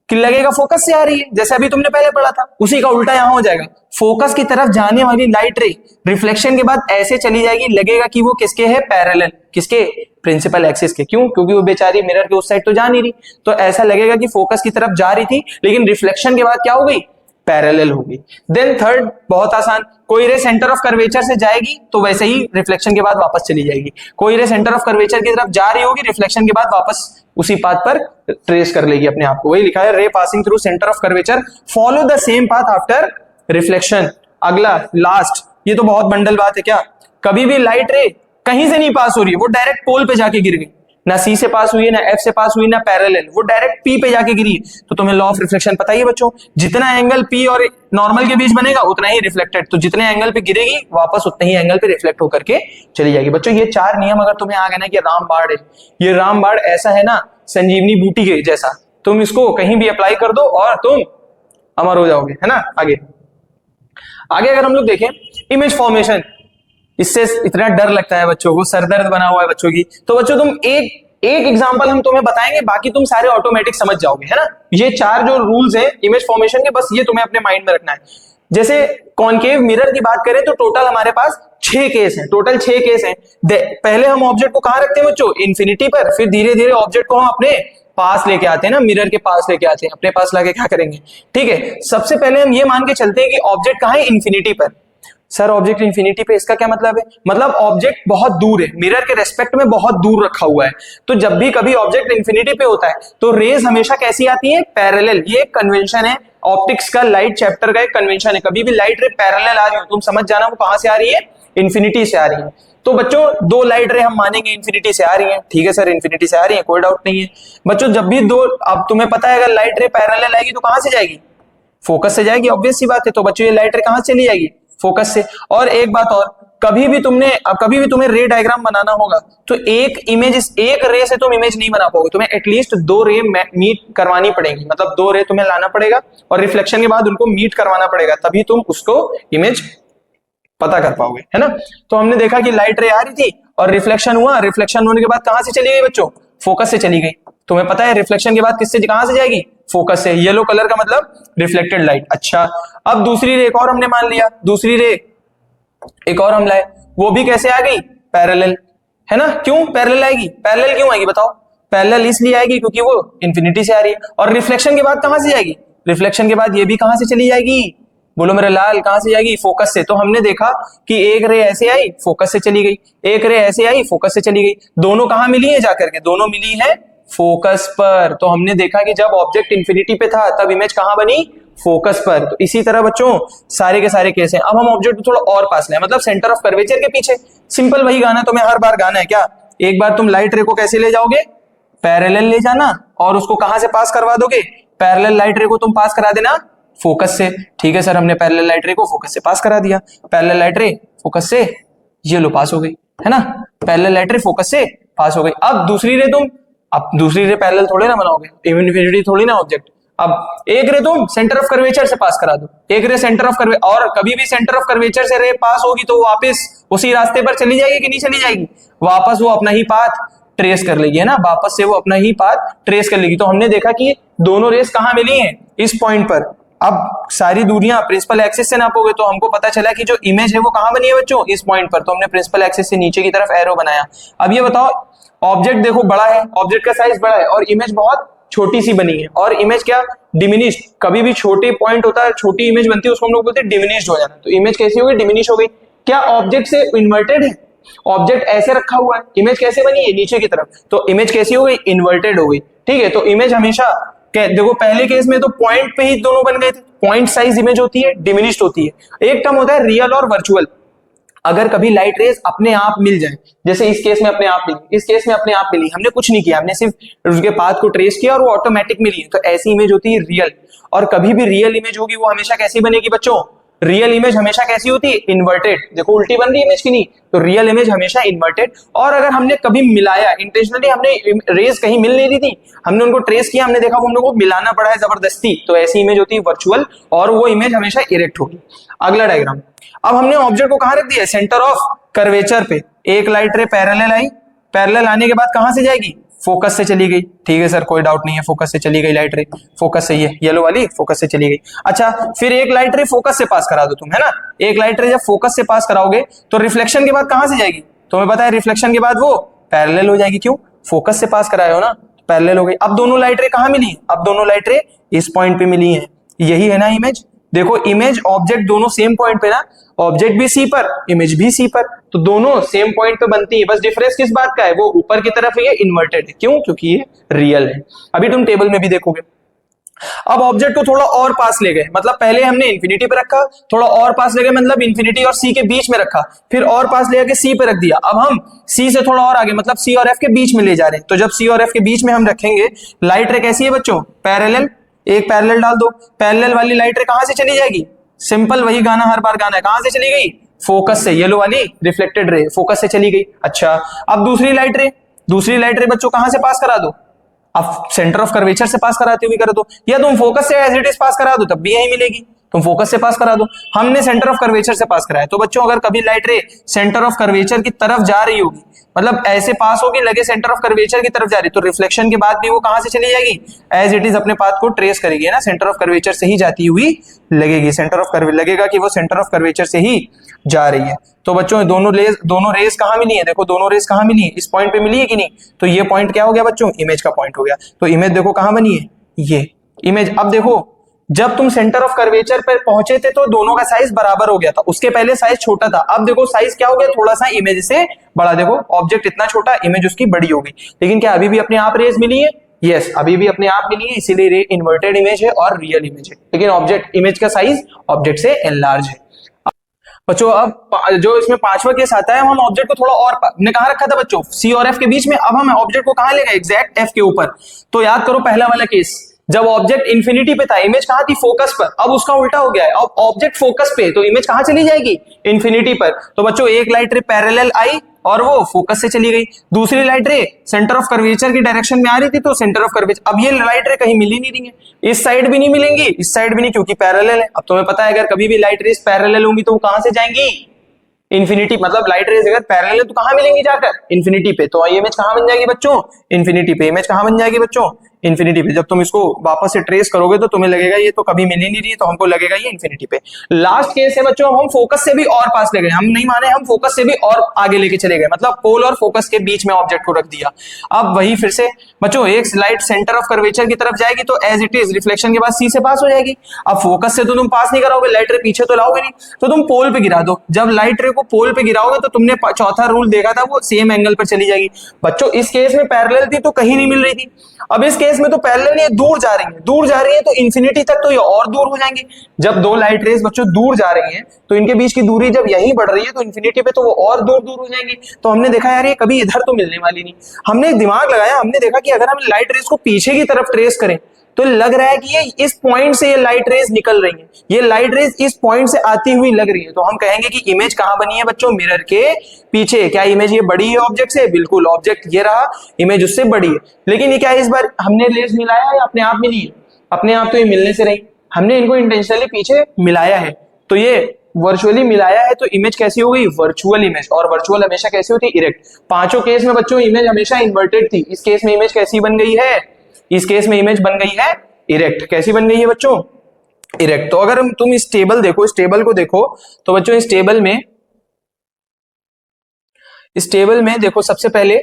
कि लगेगा फोकस से आ रही है, जैसे अभी तुमने पहले पढ़ा था, उसी का उल्टा यहां हो जाएगा, फोकस की तरफ जाने वाली लाइट रे रिफ्लेक्शन के बाद ऐसे चली जाएगी, लगेगा कि वो किसके है, पैरेलल, किसके, प्रिंसिपल एक्सिस के। क्यों, क्योंकि वो बेचारी मिरर के उस साइड तो जा नहीं रही, तो ऐसा लगेगा कि फोकस की तरफ जा रही थी, लेकिन रिफ्लेक्शन के बाद क्या हो गई, पैरेलल होगी। देन थर्ड बहुत आसान, कोई रे सेंटर ऑफ कर्वेचर से जाएगी तो वैसे ही रिफ्लेक्शन के बाद वापस चली जाएगी, कोई रे सेंटर ऑफ कर्वेचर की तरफ जा रही होगी, रिफ्लेक्शन के बाद वापस उसी पाथ पर ट्रेस कर लेगी अपने आप को, वही लिखा है, रे passing through centre of curvature follow the same path after reflection. अगला लास्ट, ये तो बहुत बंडल बात है, क्या कभी भी लाइट रे कहीं से नहीं पास हो रही है, वो डायरेक्ट पोल पे जाके गिर गई, ना सी से पास हुई है, ना एफ से पास हुई, ना पैरेलल, वो डायरेक्ट पी पे जाके गिरी। तो तुम्हें लॉ ऑफ रिफ्लेक्शन पता ही है बच्चों, जितना एंगल पी और नॉर्मल के बीच बनेगा उतना ही रिफ्लेक्टेड, तो जितने एंगल पे गिरेगी वापस उतने ही एंगल पे रिफ्लेक्ट होकर के चली जाएगी। बच्चों ये चार नियम अगर तुम्हें आ गए ना कि रामबाण है, ये रामबाण ऐसा है ना संजीवनी बूटी के जैसा, तुम इसको कहीं भी अप्लाई कर दो और तुम अमर हो जाओगे, है ना। आगे अगर हम लोग देखें इमेज फॉर्मेशन, इससे इतना डर लगता है बच्चों को, सरदर्द बना हुआ है बच्चों की, तो बच्चों तुम एक एग्जांपल हम तुम्हें बताएंगे, बाकी तुम सारे ऑटोमेटिक समझ जाओगे, है ना। ये चार जो रूल्स हैं इमेज फॉर्मेशन के, बस ये तुम्हें अपने माइंड में रखना है। जैसे कॉनकेव मिरर की बात करें तो टोटल हमारे पास 6 केस हैं, टोटल 6 केस हैं। पहले हम ऑब्जेक्ट को कहां रखते हैं बच्चों, इन्फिनिटी पर, फिर धीरे धीरे ऑब्जेक्ट को हम अपने पास लेके आते हैं ना, मिरर के पास लेके आते हैं, अपने पास लाके क्या करेंगे, ठीक है। सबसे पहले हम ये मान के चलते हैं कि ऑब्जेक्ट कहां है, इन्फिनिटी पर। सर ऑब्जेक्ट इन्फिनिटी पे, इसका क्या मतलब है, मतलब ऑब्जेक्ट बहुत दूर है, मिरर के रेस्पेक्ट में बहुत दूर रखा हुआ है, तो जब भी कभी ऑब्जेक्ट इन्फिनिटी पे होता है तो रेज हमेशा कैसी आती है, पैरेलल। ये कन्वेंशन है ऑप्टिक्स का, लाइट चैप्टर का एक कन्वेंशन है, कभी भी लाइट रे पैरेलल आ रही हो तुम समझ जाना वो कहां से आ रही है, इन्फिनिटी से आ रही है। तो बच्चों 2 लाइट रे हम मानेंगे इन्फिनिटी से आ रही है, ठीक है सर इन्फिनिटी से आ रही है, कोई डाउट नहीं है बच्चों। जब भी दो, अब तुम्हें पता है अगर लाइट रे पैरेलल आएगी तो कहां से जाएगी, फोकस से जाएगी, ऑब्वियस सी बात है। तो बच्चों ये लाइट रे कहां से चली जाएगी, फोकस से। और एक बात और, कभी भी तुम्हें रे डायग्राम बनाना होगा तो एक रे से तुम इमेज नहीं बना पाओगे, तुम्हें एटलीस्ट 2 रे मीट करवानी पड़ेगी, मतलब 2 रे तुम्हें लाना पड़ेगा और रिफ्लेक्शन के बाद उनको मीट करवाना पड़ेगा, तभी तुम उसको इमेज पता कर पाओगे, है ना। तो हमने देखा कि लाइट रे आ रही थी और रिफ्लेक्शन हुआ, रिफ्लेक्शन होने के बाद कहां से चली गई बच्चों, फोकस से चली गई। तुम्हें पता है रिफ्लेक्शन के बाद किससे कहां से जाएगी, फोकस से। येलो कलर का मतलब रिफ्लेक्टेड लाइट। अच्छा अब दूसरी रे एक और हमने मान लिया, दूसरी रे एक और हम लाए, वो भी कैसे आ गई, पैरेलल, है ना। क्यों पैरेलल आएगी, पैरेलल क्यों आएगी बताओ, पैरेलल इसलिए आएगी क्योंकि वो इन्फिनिटी से आ रही है। और रिफ्लेक्शन के बाद कहां से जाएगी, रिफ्लेक्शन के बाद ये भी कहां से चली जाएगी, बोलो मेरे लाल, कहां से जाएगी, फोकस से। तो हमने देखा कि एक रे ऐसे आई फोकस से चली गई, एक रे ऐसे आई फोकस से चली गई, दोनों कहां मिली है जाकर के, दोनों मिली है फोकस पर। तो हमने देखा कि जब ऑब्जेक्ट इंफिनिटी पे था तब इमेज कहां बनी, फोकस पर। तो इसी तरह बच्चों सारे के सारे केस हैं। अब हम ऑब्जेक्ट को थोड़ा और पास लाए, मतलब सेंटर ऑफ कर्वेचर के पीछे। सिंपल वही गाना तुम्हें हर बार गाना है क्या, एक बार तुम लाइट रे को कैसे ले जाओगे, पैरेलल ले जाना, और उसको कहां से पास करवा दोगे, पैरेलल लाइट रे को तुम पास करा देना फोकस से। ठीक है सर, हमने पैरेलल लाइट रे को फोकस से पास करा दिया, पैरेलल लाइट रे फोकस से, ये लो पास हो गई, है ना, पैरेलल लाइट रे फोकस से पास हो गई। अब दूसरी रे पैरेलल थोड़े ना बनाओगे, इन्फिनिटी थोड़ी ना ऑब्जेक्ट। अब एक रे तुम सेंटर ऑफ कर्वेचर से पास करा दो, एक रे सेंटर ऑफ कर्वेचर, और कभी भी सेंटर ऑफ कर्वेचर से रे पास होगी तो वापस उसी रास्ते पर चली जाएगी कि नहीं चली जाएगी, वापस वो अपना ही पाथ ट्रेस कर लेगी, है ना, वापस से वो अपना ही पाथ ट्रेस कर लेगी। तो हमने देखा कि दोनों रेस कहां मिली हैं, इस पॉइंट पर। अब सारी दूरियां प्रिंसिपल एक्सिस से नापोगे तो हमको पता चला कि जो इमेज है वो कहां बनी है बच्चों, इस पॉइंट पर। तो हमने प्रिंसिपल एक्सिस से नीचे की तरफ एरो बनाया। अब ये बताओ, ऑब्जेक्ट देखो बड़ा है, ऑब्जेक्ट का साइज बड़ा है और इमेज बहुत छोटी सी बनी है, और इमेज क्या, डिमिनिश्ड। कभी भी छोटे पॉइंट होता है, छोटी इमेज बनती है, उसको हम लोग बोलते हैं डिमिनिश्ड हो जाना। तो इमेज कैसी हो गई, डिमिनिश हो गई। क्या ऑब्जेक्ट से इन्वर्टेड है, ऑब्जेक्ट ऐसे रखा हुआ है, इमेज कैसे बनी है, नीचे की तरफ, तो इमेज कैसी हो गई, इन्वर्टेड हो गई। ठीक है, तो इमेज हमेशा देखो पहले केस में तो पॉइंट पे ही दोनों बन गए थे, पॉइंट साइज इमेज होती है, डिमिनिश्ड होती है। एक टर्म होता है रियल और वर्चुअल। अगर कभी लाइट रेज अपने आप मिल जाए, जैसे इस केस में अपने आप मिली, इस केस में अपने आप मिली, हमने कुछ नहीं किया, हमने सिर्फ उसके पाथ को ट्रेस किया और वो ऑटोमेटिक मिली, तो ऐसी इमेज होती है रियल। और कभी भी रियल इमेज होगी वो हमेशा कैसी बनेगी बच्चों? रियल इमेज हमेशा कैसी होती है? इन्वर्टेड। देखो उल्टी बन रही है इमेज की नहीं, तो रियल इमेज हमेशा इन्वर्टेड। और अगर हमने कभी मिलाया इंटेंशनली, हमने रेज कहीं मिल नहीं रही थी, हमने उनको ट्रेस किया, हमने देखा वो हम लोग को मिलाना पड़ा है जबरदस्ती, तो ऐसी इमेज होती है वर्चुअल, और वो इमेज हमेशा इरेक्ट होगी। अगला डायग्राम, अब हमने ऑब्जेक्ट को कहां रख दिया? सेंटर ऑफ कर्वेचर पे। एक लाइट रे पैरेलल आई, पैरेलल आने के बाद कहां से जाएगी? फोकस से चली गई। ठीक है सर, कोई डाउट नहीं है, फोकस से चली गई लाइट रे, फोकस से, ये येलो वाली फोकस से चली गई। अच्छा, फिर एक लाइट रे फोकस से पास करा दो तुम, है ना? एक लाइट रे जब फोकस से पास कराओगे तो रिफ्लेक्शन के बाद कहां से जाएगी? तुम्हें पता है रिफ्लेक्शन के बाद वो पैरेलल हो जाएगी। क्यों? फोकस से पास कराए हो ना, पैरेलल हो गई। अब दोनों लाइट रे कहां मिली? अब दोनों लाइट रे इस पॉइंट पे मिली है, यही है ना इमेज। देखो इमेज ऑब्जेक्ट दोनों सेम पॉइंट पे ना, ऑब्जेक्ट भी सी पर, इमेज भी सी पर, तो दोनों सेम पॉइंट पे बनती है। बस डिफरेंस किस बात का है? वो ऊपर की तरफ है, ये इन्वर्टेड है। क्यों? क्योंकि ये रियल है। अभी तुम टेबल में भी देखोगे। अब ऑब्जेक्ट को थोड़ा और पास ले गए, मतलब पहले हमने इंफिनिटी पे रखा, थोड़ा और पास ले गए, मतलब इंफिनिटी और सी के बीच में रखा, फिर और पास ले के सी पे रख दिया। अब हम सी से थोड़ा और आगे, मतलब सी और एफ के बीच में ले जा रहे हैं। तो जब सी और एफ के बीच में हम रखेंगे, लाइट रे कैसी है बच्चों? पैरेलल। एक पैरेलल डाल दो, पैरेलल वाली लाइट रे कहां से चली जाएगी? सिंपल वही गाना हर बार गाना है, कहां से चली गई? फोकस से। येलो वाली रिफ्लेक्टेड रे फोकस से चली गई। अच्छा, अब दूसरी लाइट रे, दूसरी लाइट रे बच्चों कहां से पास करा दो? अब सेंटर ऑफ कर्वेचर से पास कराते हुए कर दो, या तुम फोकस से एज इट इज पास करा दो, तब भी यही मिलेगी। तुम फोकस से पास करा दो, हमने सेंटर ऑफ कर्वेचर से पास कराया। तो बच्चों अगर कभी लाइट रे सेंटर ऑफ कर्वेचर की तरफ जा रही होगी, मतलब ऐसे पास होगी, लगे सेंटर ऑफ कर्वेचर की तरफ जा रही, तो रिफ्लेक्शन के बाद भी वो कहां से चली जाएगी? एज इट इज अपने पाथ को ट्रेस करेगी, है ना, सेंटर ऑफ कर्वेचर से ही जाती हुई लगेगी। सेंटर ऑफ कर्वे लगेगा कि वो सेंटर ऑफ कर्वेचर से ही जा रही है। तो बच्चों दोनों रेस कहां मिली है? देखो दोनों रेस कहां मिली है? इस पॉइंट पे मिली है कि नहीं? तो ये पॉइंट क्या हो गया बच्चों? इमेज का पॉइंट हो गया। तो इमेज देखो कहां बनी है? ये इमेज। अब देखो जब तुम सेंटर ऑफ कर्वेचर पर पहुंचे थे तो दोनों का साइज बराबर हो गया था, उसके पहले साइज छोटा था, अब देखो साइज क्या हो गया? थोड़ा सा इमेज से बड़ा। देखो ऑब्जेक्ट इतना छोटा, इमेज उसकी बड़ी हो गई, लेकिन क्या अभी भी अपने आप रेज मिली है? यस, अभी भी अपने आप मिली है, इसीलिए इन्वर्टेड इमेज है और रियल इमेज है, लेकिन ऑब्जेक्ट इमेज का साइज ऑब्जेक्ट से एनलार्ज है। बच्चों अब जो इसमें पांचवा केस आता है, हम ऑब्जेक्ट को थोड़ा और हमने कहां रखा था बच्चों? सी और एफ के बीच में। अब हम ऑब्जेक्ट को कहां ले गए? एग्जैक्ट एफ के ऊपर। तो याद करो पहला वाला केस, जब ऑब्जेक्ट इंफिनिटी पे था, इमेज कहां थी? फोकस पर। अब उसका उल्टा हो गया है, अब ऑब्जेक्ट फोकस पे, तो इमेज कहां चली जाएगी? इंफिनिटी पर। तो बच्चों एक लाइट रे पैरेलल आई और वो फोकस से चली गई, दूसरी लाइट रे सेंटर ऑफ कर्वेचर की डायरेक्शन में आ रही थी, तो सेंटर ऑफ कर्वेचर। अब ये लाइट रे कहीं मिल ही नहीं रही है, इस साइड भी नहीं मिलेंगी, इस साइड भी नहीं, क्योंकि पैरेलल है। अब तुम्हें पता है अगर कभी भी लाइट रेस पैरेलल होंगी तो वो कहां से जाएंगी? इन्फिनिटी। मतलब लाइट रेज अगर पैरेलल है तो कहां मिलेंगी? जाकर इन्फिनिटी पे। तो ये इमेज कहां बन जाएगी बच्चों? इन्फिनिटी पे। इमेज कहां बन जाएगी बच्चों? इन्फिनिटी पे। जब तुम इसको वापस से ट्रेस करोगे तो तुम्हें लगेगा ये तो कभी मिल ही नहीं रही, तो हमको लगेगा ये इन्फिनिटी पे। लास्ट केस है बच्चों, हम फोकस से भी और पास ले गए, हम नहीं माने, हम फोकस से भी और आगे लेके चले गए, मतलब पोल और फोकस के बीच में ऑब्जेक्ट को रख दिया। अब वही फिर से बच्चों, एक लाइट सेंटर ऑफ कर्वेचर की तरफ जाएगी तो एज इट इज रिफ्लेक्शन के बाद सी से पास हो जाएगी। अब फोकस से तो तुम पास नहीं कराओगे, लाइट रे पीछे तो लाओगे नहीं, तो तुम पोल पे गिरा दो। जब लाइट रे को पोल पे गिराओगे तो तुमने चौथा रूल देखा था, वो सेम एंगल पर चली जाएगी। बच्चों इस केस में पैरेलल थी तो कहीं नहीं मिल रही थी, अब इस केस में तो पैरेलल नहीं, दूर जा रही है, दूर जा रही है तो इंफिनिटी तक तो ये और दूर हो जाएंगे। जब दो लाइट रेज बच्चों दूर जा रही हैं तो इनके बीच की दूरी जब यहीं बढ़ रही है तो इंफिनिटी पे तो वो और दूर दूर हो जाएंगी। तो हमने देखा यार ये कभी इधर तो मिलने वाली नहीं, हमने दिमाग लगाया, हमने देखा कि अगर हम लाइट रेज को पीछे की तरफ ट्रेस करें तो लग रहा है कि ये इस पॉइंट से ये लाइट रेज निकल रही है, ये लाइट रेज इस पॉइंट से आती हुई लग रही है। तो हम कहेंगे कि इमेज कहां बनी है बच्चों? मिरर के पीछे। क्या इमेज ये बड़ी है ऑब्जेक्ट से? बिल्कुल, ऑब्जेक्ट ये रहा, इमेज उससे बड़ी है। लेकिन ये क्या इस बार हमने रेज मिलाया या अपने आप मिली है? अपने आप तो ये मिलने से रही, हमने इनको इंटेंशनली पीछे मिलाया है, तो ये वर्चुअली मिलाया है, तो इमेज कैसी हो गई? Virtual image. और वर्चुअल हमेशा कैसी होती है? इरेक्ट। पांचों केस में बच्चों इमेज हमेशा इन्वर्टेड थी, इस केस में इमेज कैसी बन गई है? इस केस में इमेज बन गई है इरेक्ट। कैसी बन गई है बच्चों? इरेक्ट। तो अगर तुम इस टेबल देखो, इस टेबल को देखो तो बच्चों इस टेबल में देखो, सबसे पहले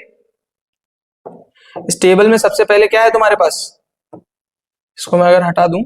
इस टेबल में सबसे पहले क्या है तुम्हारे पास? इसको मैं अगर हटा दूं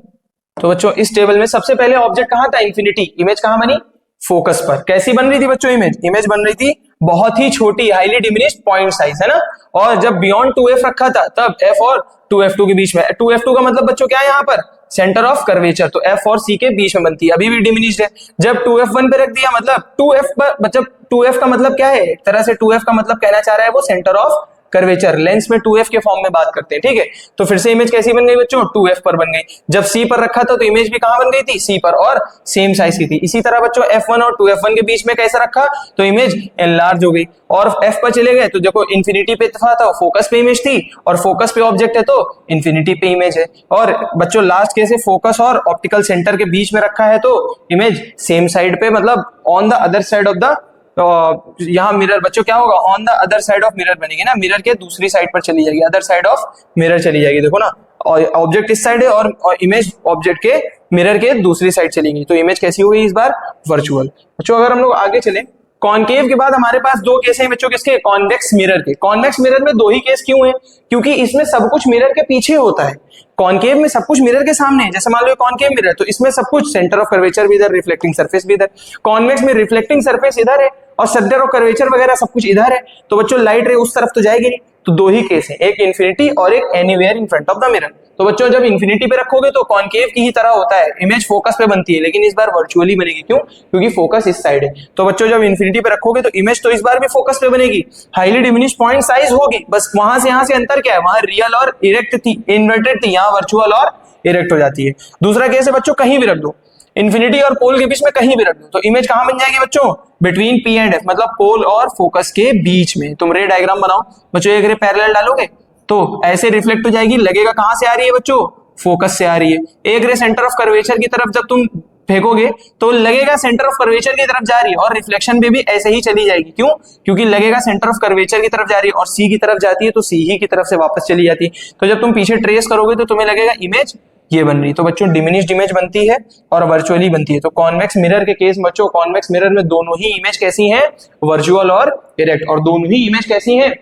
तो बच्चों इस टेबल में सबसे पहले ऑब्जेक्ट कहां था? इंफिनिटी। इमेज कहां बनी? फोकस पर। कैसी बन रही थी बच्चों इमेज? इमेज बन रही थी बहुत ही छोटी, हाईली डिमिनिश्ड पॉइंट साइज, है ना। और जब बियॉन्ड 2f रखा था तब f और 2f2 के बीच में, 2f2 का मतलब बच्चों क्या है यहाँ पर? सेंटर ऑफ कर्वेचर, तो F और C के बीच में बनती है, अभी भी डिमिनिश्ड है। जब 2F1 पे रख दिया मतलब 2F पर, मतलब 2F का मतलब क्या है, एक तरह से 2F का मतलब कहना चाह रहा है वो सेंटर ऑफ कर्वेचर, लेंस में 2F के फॉर्म में बात करते हैं, ठीक है। तो फिर से इमेज कैसी बन गई बच्चों, 2F पर बन गई। जब C पर रखा था तो इमेज भी कहां बन गई थी, C पर, और सेम साइज की थी। इसी तरह बच्चों F1 और 2F1 के बीच में कैसे रखा, तो इमेज एनलार्ज हो गई। और F पर चले गए तो देखो इन्फिनिटी पे था, फोकस पे इमेज थी, और फोकस पे ऑब्जेक्ट है तो इन्फिनिटी पे इमेज है। और बच्चों लास्ट कैसे, फोकस और ऑप्टिकल सेंटर के बीच में रखा है तो इमेज सेम साइड पे, मतलब on the other side of the, यहाँ मिरर बच्चों क्या होगा, on the other side of mirror बनेगी ना, मिरर के दूसरी साइड पर चली जाएगी, अदर साइड ऑफ मिरर चली जाएगी, देखो ना, और ऑब्जेक्ट इस साइड है और इमेज ऑब्जेक्ट के मिरर के दूसरी साइड चलेगी, तो इमेज कैसी हो गई इस बार, वर्चुअल। बच्चों अगर हम लोग आगे चले, कॉनकेव के बाद हमारे पास दो केस हैं बच्चों, किसके, कॉन्वेक्स मिरर के। कॉन्वेक्स मिरर में दो ही केस क्यों है, क्योंकि इसमें सब कुछ मिरर के पीछे होता है, कॉनकेव में सब कुछ मिरर के सामने है। जैसे मान लो कॉनकेव मिरर, तो इसमें सब कुछ, सेंटर ऑफ कर्वेचर भी इधर, रिफ्लेक्टिंग सरफेस भी इधर। कॉन्वेक्स में रिफ्लेक्टिंग सरफेस इधर है और सेंटर ऑफ कर्वेचर वगैरह सब कुछ इधर है, तो बच्चों लाइट रे उस तरफ तो जाएगी नहीं। तो दो ही केस है, एक इन्फिनिटी और एक anywhere in front of the mirror. तो बच्चों जब इन्फिनिटी पे रखोगे तो कॉनकेव की ही तरह होता है, इमेज फोकस पे बनती है, लेकिन इस बार वर्चुअली बनेगी, क्यों, क्योंकि फोकस इस साइड है। तो बच्चों जब इन्फिनिटी पे रखोगे तो इमेज तो इस बार भी फोकस पे बनेगी, हाईली डिमिनिश्ड पॉइंट साइज होगी, बस वहां से यहां से अंतर क्या है, वहां रियल और इरेक्ट थी, इन्वर्टेड थी, यहाँ वर्चुअल और इरेक्ट हो जाती है। दूसरा केस है बच्चों, कहीं भी रख दो, इन्फिनिटी और पोल के बीच में कहीं भी रख दो, तो इमेज कहां बन जाएगी बच्चों, बिटवीन P एंड F, मतलब पोल और फोकस के बीच में। तुम रे डायग्राम बनाओ बच्चों, एक रे पैरेलल डालोगे तो ऐसे रिफ्लेक्ट हो जाएगी, लगेगा कहां से आ रही है बच्चों, फोकस से आ रही है। एक रे सेंटर ऑफ कर्वेचर की तरफ जब तुम फेंकोगे तो लगेगा सेंटर ऑफ कर्वेचर की तरफ जा रही है, और रिफ्लेक्शन में भी ऐसे ही चली जाएगी, क्यों, क्योंकि लगेगा सेंटर ऑफ कर्वेचर की तरफ जा रही है, और C की तरफ जाती है तो C ही की तरफ से वापस चली जाती है। तो जब तुम पीछे ट्रेस करोगे तो तुम्हें लगेगा इमेज ये बन रही। तो बच्चों डिमिनिश्ड इमेज बनती है और वर्चुअली बनती है। तो कॉन्वेक्स मिरर के केस बच्चों, कॉन्वेक्स मिरर में दोनों ही इमेज कैसी हैं, वर्चुअल और इरेक्ट, और दोनों ही इमेज कैसी हैं,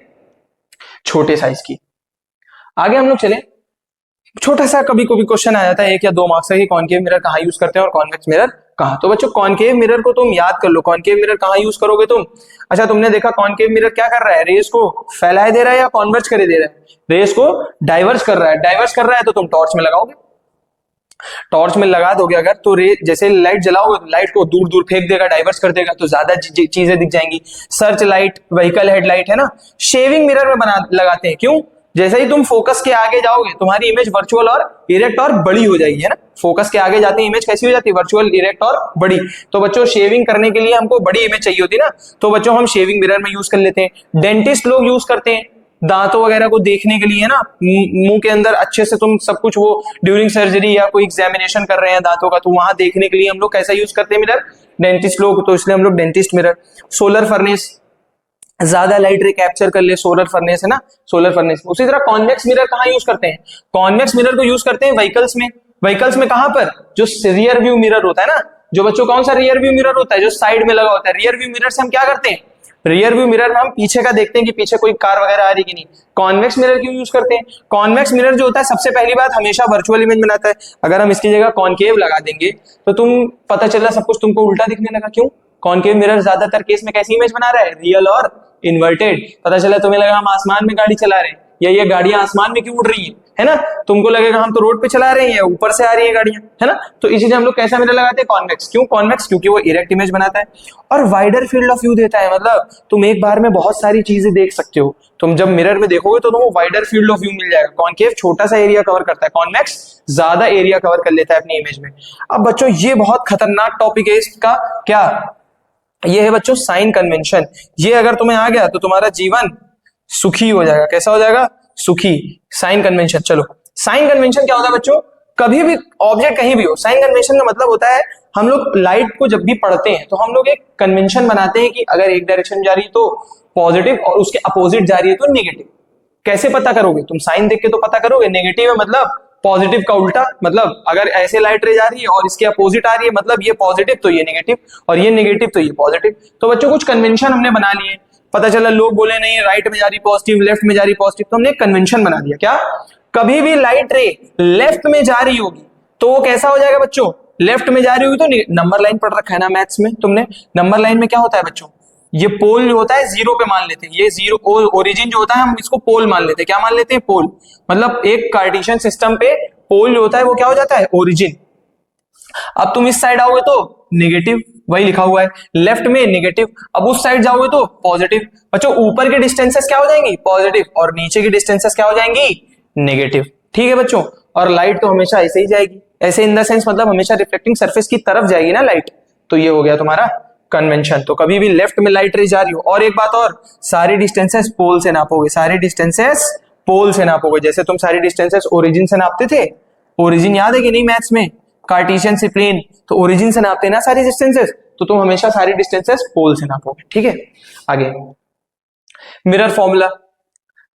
छोटे साइज की। आगे हम लोग चले, छोटा सा कभी कभी क्वेश्चन आ जाता है 1 या 2 मार्क्स का, कि कॉनकेव मिरर कहाँ यूज करते हैं और कॉन्वेक्स मिरर कहाँ। तो बच्चों कॉनकेव मिरर को तुम याद कर लो, कॉनकेव मिरर कहाँ यूज करोगे तुम। अच्छा तुमने देखा कॉनकेव मिरर क्या कर रहा है, रेस को फैलाए दे रहा है या कॉन्वर्ज करे दे रहा है, रेस को डाइवर्ज कर रहा है, डाइवर्ज कर रहा है तो तुम टॉर्च में लगाओगे, टॉर्च में लगा दोगे अगर, तो जैसे लाइट जलाओगे तो लाइट को दूर दूर फेंक देगा, डाइवर्स कर देगा, तो ज्यादा चीजें दिख जाएंगी। सर्च लाइट, व्हीकल हेडलाइट है ना, शेविंग मिरर में बना लगाते हैं, क्यों, जैसे ही तुम फोकस के आगे जाओगे तुम्हारी इमेज वर्चुअल और इरेक्ट और बड़ी हो जाएगी, है ना, फोकस के आगे जाते ही इमेज कैसी हो जाती है, वर्चुअल, इरेक्ट और बड़ी। तो बच्चों शेविंग करने के लिए हमको बड़ी इमेज चाहिए होती है ना, तो बच्चों हम शेविंग मिरर में यूज कर लेते हैं। डेंटिस्ट लोग यूज करते हैं दांतों वगैरह को देखने के लिए, है ना, मुंह के अंदर अच्छे से तुम सब कुछ, वो ड्यूरिंग सर्जरी या कोई एग्जामिनेशन कर रहे हैं दांतों का, तो वहां देखने के लिए हम लोग कैसा यूज करते हैं मिरर, डेंटिस्ट लोग, तो इसलिए हम लोग डेंटिस्ट मिरर। सोलर फर्नेस, ज्यादा लाइट रे कैप्चर कर ले, सोलर फर्नेस है ना, सोलर फर्नेस। उसी तरह कॉन्वेक्स मिरर कहाँ यूज करते हैं, कॉन्वेक्स मिरर को यूज करते हैं व्हीकल्स में। व्हीकल्स में कहां पर, जो रियर व्यू मिरर होता है ना, जो बच्चों कौन सा रियर व्यू मिरर होता है, जो साइड में लगा होता है। रियर व्यू मिरर से हम क्या करते हैं, रियर व्यू मिरर में हम पीछे का देखते हैं कि पीछे कोई कार वगैरह आ रही कि नहीं। कॉन्वेक्स मिरर क्यों यूज करते हैं, कॉन्वेक्स मिरर जो होता है सबसे पहली बात हमेशा वर्चुअल इमेज बनाता है। अगर हम इसकी जगह कॉनकेव लगा देंगे तो तुम पता चला सब कुछ तुमको उल्टा दिखने लगा, क्यों, कॉनकेव मिरर ज्यादातर केस में कैसी इमेज बना रहा है, रियल और इन्वर्टेड। पता चला तुम्हें लगा हम आसमान में गाड़ी चला रहे हैं, या ये गाड़ियां आसमान में क्यों उड़ रही है ना, तुमको लगेगा हम तो रोड पे चला रहे हैं, ऊपर से आ रही है गाड़ियां, है ना। तो इसी से हम लोग कैसा मिरर लगाते हैं, कॉन्वेक्स। क्यों कॉन्वेक्स, क्योंकि वो इरेक्ट इमेज बनाता है और वाइडर फील्ड ऑफ व्यू देता है, मतलब तुम एक बार में बहुत सारी चीजें देख सकते हो। तुम जब मिरर में देखोगे तो तुमको वाइडर फील्ड ऑफ व्यू मिल जाएगा। कॉन्केव छोटा सा एरिया कवर करता है, कॉन्वेक्स ज्यादा एरिया कवर कर लेता है अपनी इमेज में। अब बच्चों ये बहुत खतरनाक टॉपिक है इसका, क्या, ये है बच्चों साइन कन्वेंशन। ये अगर तुम्हें आ गया तो तुम्हारा जीवन सुखी हो जाएगा। कैसा हो जाएगा, सुखी। साइन कन्वेंशन, चलो साइन कन्वेंशन क्या होता है बच्चों, कभी भी ऑब्जेक्ट कहीं भी हो, साइन कन्वेंशन का मतलब होता है हम लोग लाइट को जब भी पढ़ते हैं तो हम लोग एक कन्वेंशन बनाते हैं कि अगर एक डायरेक्शन जा रही है तो पॉजिटिव और उसके अपोजिट जा रही है तो नेगेटिव। कैसे पता करोगे, तुम साइन देख के तो पता करोगे, नेगेटिव है मतलब पॉजिटिव का उल्टा, मतलब अगर ऐसे लाइट रे जा रही है और इसके अपोजिट आ रही है मतलब ये पॉजिटिव तो ये नेगेटिव, और ये नेगेटिव तो ये पॉजिटिव। तो बच्चों कुछ कन्वेंशन हमने बना लिए, पता चला लोग बोले नहीं राइट में जा रही पॉजिटिव, लेफ्ट में जा रही पॉजिटिव, तो हमने एक कन्वेंशन बना दिया। क्या, कभी भी लाइट रे लेफ्ट में जा रही होगी तो वो कैसा हो जाएगा बच्चों, लेफ्ट में जा रही होगी तो नंबर लाइन पढ़ रखा है ना मैथ्स में तुमने, नंबर लाइन में क्या होता है बच्चों, ये पोल जो होता है जीरो पे मान लेते हैं, ये जीरो ओरिजिन जो होता है हम इसको पोल मान लेते हैं। क्या मान लेते हैं, पोल, मतलब एक कार्टेशियन सिस्टम पे पोल जो होता है वो क्या हो जाता है, ओरिजिन। अब तुम इस साइड आओगे तो नेगेटिव, वही लिखा हुआ है, लेफ्ट में नेगेटिव। अब उस साइड जाओगे तो पॉजिटिव। बच्चों ऊपर के डिस्टेंसेस क्या हो जाएंगी, पॉजिटिव, और नीचे की डिस्टेंसेस क्या हो जाएंगी, नेगेटिव। ठीक है बच्चों, और लाइट तो हमेशा ऐसे ही जाएगी, ऐसे इन द सेंस मतलब हमेशा रिफ्लेक्टिंग सरफेस की तरफ जाएगी ना लाइट। तो ये हो गया तुम्हारा कन्वेंशन। तो कभी भी लेफ्ट में लाइट रे जा रही हो। और एक बात और, सारी डिस्टेंसेस पोल से नापोगे, सारी डिस्टेंसेस पोल से नापोगे। जैसे तुम सारी डिस्टेंसेस ओरिजिन से नापते थे, ओरिजिन याद है कि नहीं मैथ्स में, कार्टेशियन से प्लेन, तो ओरिजिन से नापते हैं ना सारी डिस्टेंसेस, तो तुम हमेशा सारी डिस्टेंसेस पोल से नापोगे। ठीक है, आगे मिरर फॉर्मूला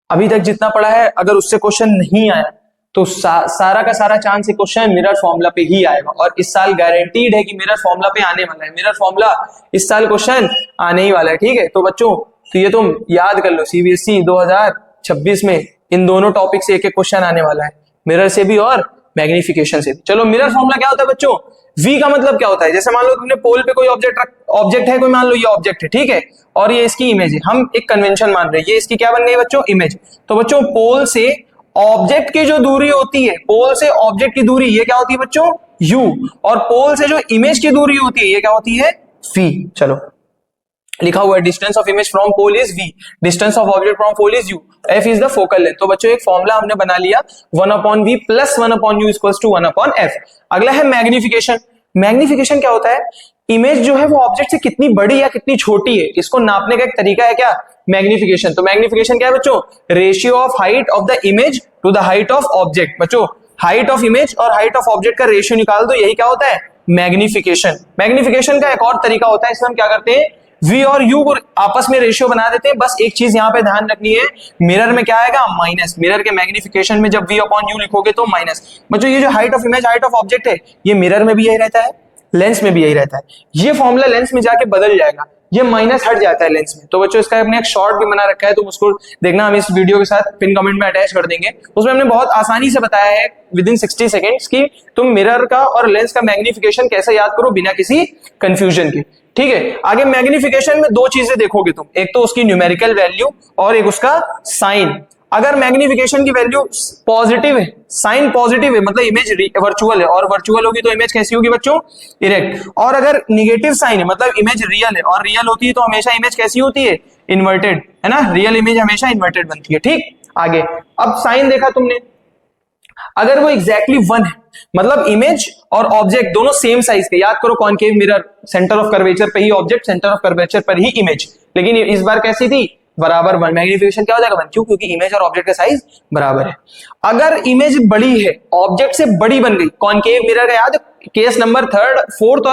अभी तक जितना पढ़ा है, अगर उससे क्वेश्चन नहीं आया तो सारा का सारा चांस क्वेश्चन मिरर फॉर्मूला पे ही आएगा। और इस साल गारंटीड है कि मिरर फॉर्मूला पे आने वाला है, मिरर फॉर्मूला इस साल क्वेश्चन आने ही वाला है। ठीक है, तो बच्चों तो ये तुम याद कर लो, सीबीएसई 2026 में इन दोनों टॉपिक से एक एक क्वेश्चन आने वाला है, मिरर से भी और मैग्निफिकेशन से भी। चलो मिरर फॉर्मूला क्या होता है बच्चों, V का मतलब क्या होता है, जैसे मान लो तुमने पोल पे कोई ऑब्जेक्ट है, कोई मान लो ये ऑब्जेक्ट है, ठीक है, और ये इसकी इमेज है, हम एक कन्वेंशन मान रहे हैं, ये इसकी क्या बन गई बच्चों, इमेज। तो बच्चों पोल से ऑब्जेक्ट की जो दूरी होती है, पोल से ऑब्जेक्ट की दूरी ये क्या होती है बच्चों, U, और पोल से जो इमेज की दूरी होती है ये क्या होती है, V। चलो लिखा हुआ है distance of image from pole is V, distance of object from pole is U, F is the focal length. तो बच्चों एक फॉर्मूला हमने बना लिया, 1/V plus 1/U equals to 1/F। अगला है मैग्निफिकेशन। मैग्निफिकेशन क्या होता है, इमेज जो है वो ऑब्जेक्ट से कितनी बड़ी या कितनी छोटी है, इसको नापने का एक तरीका है क्या, मैग्निफिकेशन। तो मैग्निफिकेशन क्या है बच्चों, ratio of height of the image to the height of object. बच्चों हाइट ऑफ इमेज और हाइट ऑफ ऑब्जेक्ट का रेशियो निकाल दो, यही क्या होता है, मैग्निफिकेशन। मैग्निफिकेशन का एक और तरीका होता है, इसमें हम क्या करते हैं, V और U को आपस में रेशियो बना देते हैं। बस एक चीज यहां पे ध्यान रखनी है, मिरर में क्या आएगा, माइनस। मिरर के मैग्निफिकेशन में जब V अपॉन U लिखोगे तो माइनस। बच्चों ये जो height of image, height of object है, ये मिरर में भी यही रहता है, लेंस में भी यही रहता है। ये फॉर्मूला लेंस में जाके बदल जाएगा, ये माइनस हट जाता है लेंस में। तो बच्चों इसका हमने एक शॉर्ट भी बना रखा है, तो उसको देखना, हम इस वीडियो के साथ पिन कमेंट में अटैच कर देंगे। उसमें हमने बहुत आसानी से बताया है विद इन 60 सेकेंड्स कि तुम मिरर का और लेंस का मैग्निफिकेशन कैसे याद करो बिना किसी कंफ्यूजन के। ठीक है, आगे मैग्निफिकेशन में दो चीजें देखोगे तुम, एक तो उसकी न्यूमेरिकल वैल्यू और एक उसका साइन। अगर मैग्निफिकेशन की वैल्यू पॉजिटिव है, साइन पॉजिटिव है, मतलब इमेज वर्चुअल है, और वर्चुअल होगी तो इमेज कैसी होगी बच्चों, इरेक्ट। और अगर निगेटिव साइन है, मतलब इमेज रियल है, और रियल होती है तो हमेशा इमेज कैसी होती है, इन्वर्टेड, है ना, रियल इमेज हमेशा इन्वर्टेड बनती है। ठीक, आगे अब साइन देखा तुमने, अगर वो एग्जैक्टली 1 है, मतलब इमेज और ऑब्जेक्ट दोनों सेम साइज के, याद करो concave mirror, centre of curvature पे ही ऑब्जेक्ट, सेंटर ऑफ कर्वेचर पर ही इमेज, लेकिन इस बार कैसी थी, बराबर 1। मैग्निफिकेशन क्या हो जाएगा 1, क्यों, क्योंकि इमेज और ऑब्जेक्ट का साइज बराबर है। अगर इमेज बड़ी है, ऑब्जेक्ट से बड़ी बन गई, कॉनकेव मिरर है, याद केस नंबर 3, 4th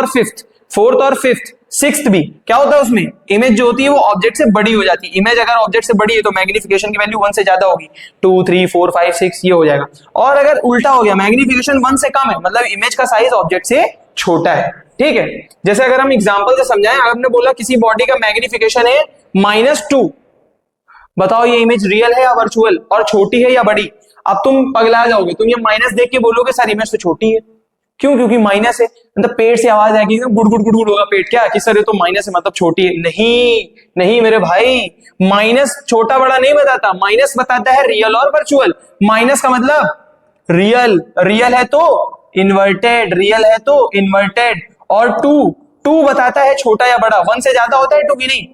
और 5th, 6th भी क्या होता है, उसमें इमेज जो होती है वो ऑब्जेक्ट से बड़ी हो जाती है। इमेज अगर ऑब्जेक्ट से बड़ी है तो मैग्निफिकेशन की वैल्यू 1 से ज्यादा होगी, 2, 3, 4, 5, 6 ये हो जाएगा। और अगर उल्टा हो गया, मैग्निफिकेशन 1 से कम है, मतलब इमेज का साइज ऑब्जेक्ट से छोटा है। ठीक है, जैसे अगर हम एग्जांपल से समझाएं, हमने बोला किसी बॉडी का मैग्निफिकेशन है -2, बताओ ये इमेज रियल है या वर्चुअल, और छोटी है या बड़ी। अब तुम पगला जाओगे, तुम ये माइनस देख के बोलोगे सर इमेज तो छोटी है, क्यों, क्योंकि माइनस है, मतलब पेट से आवाज आएगी, गुड़ गुड़ गुड़ गुड़ होगा पेट, क्या कि सर ये तो माइनस है मतलब छोटी है। नहीं नहीं मेरे भाई, माइनस छोटा बड़ा नहीं बताता, माइनस बताता है रियल और वर्चुअल। माइनस का मतलब रियल, रियल है तो इन्वर्टेड, रियल है तो इन्वर्टेड, और टू बताता है छोटा या बड़ा। 1 से ज्यादा होता है 2 की नहीं,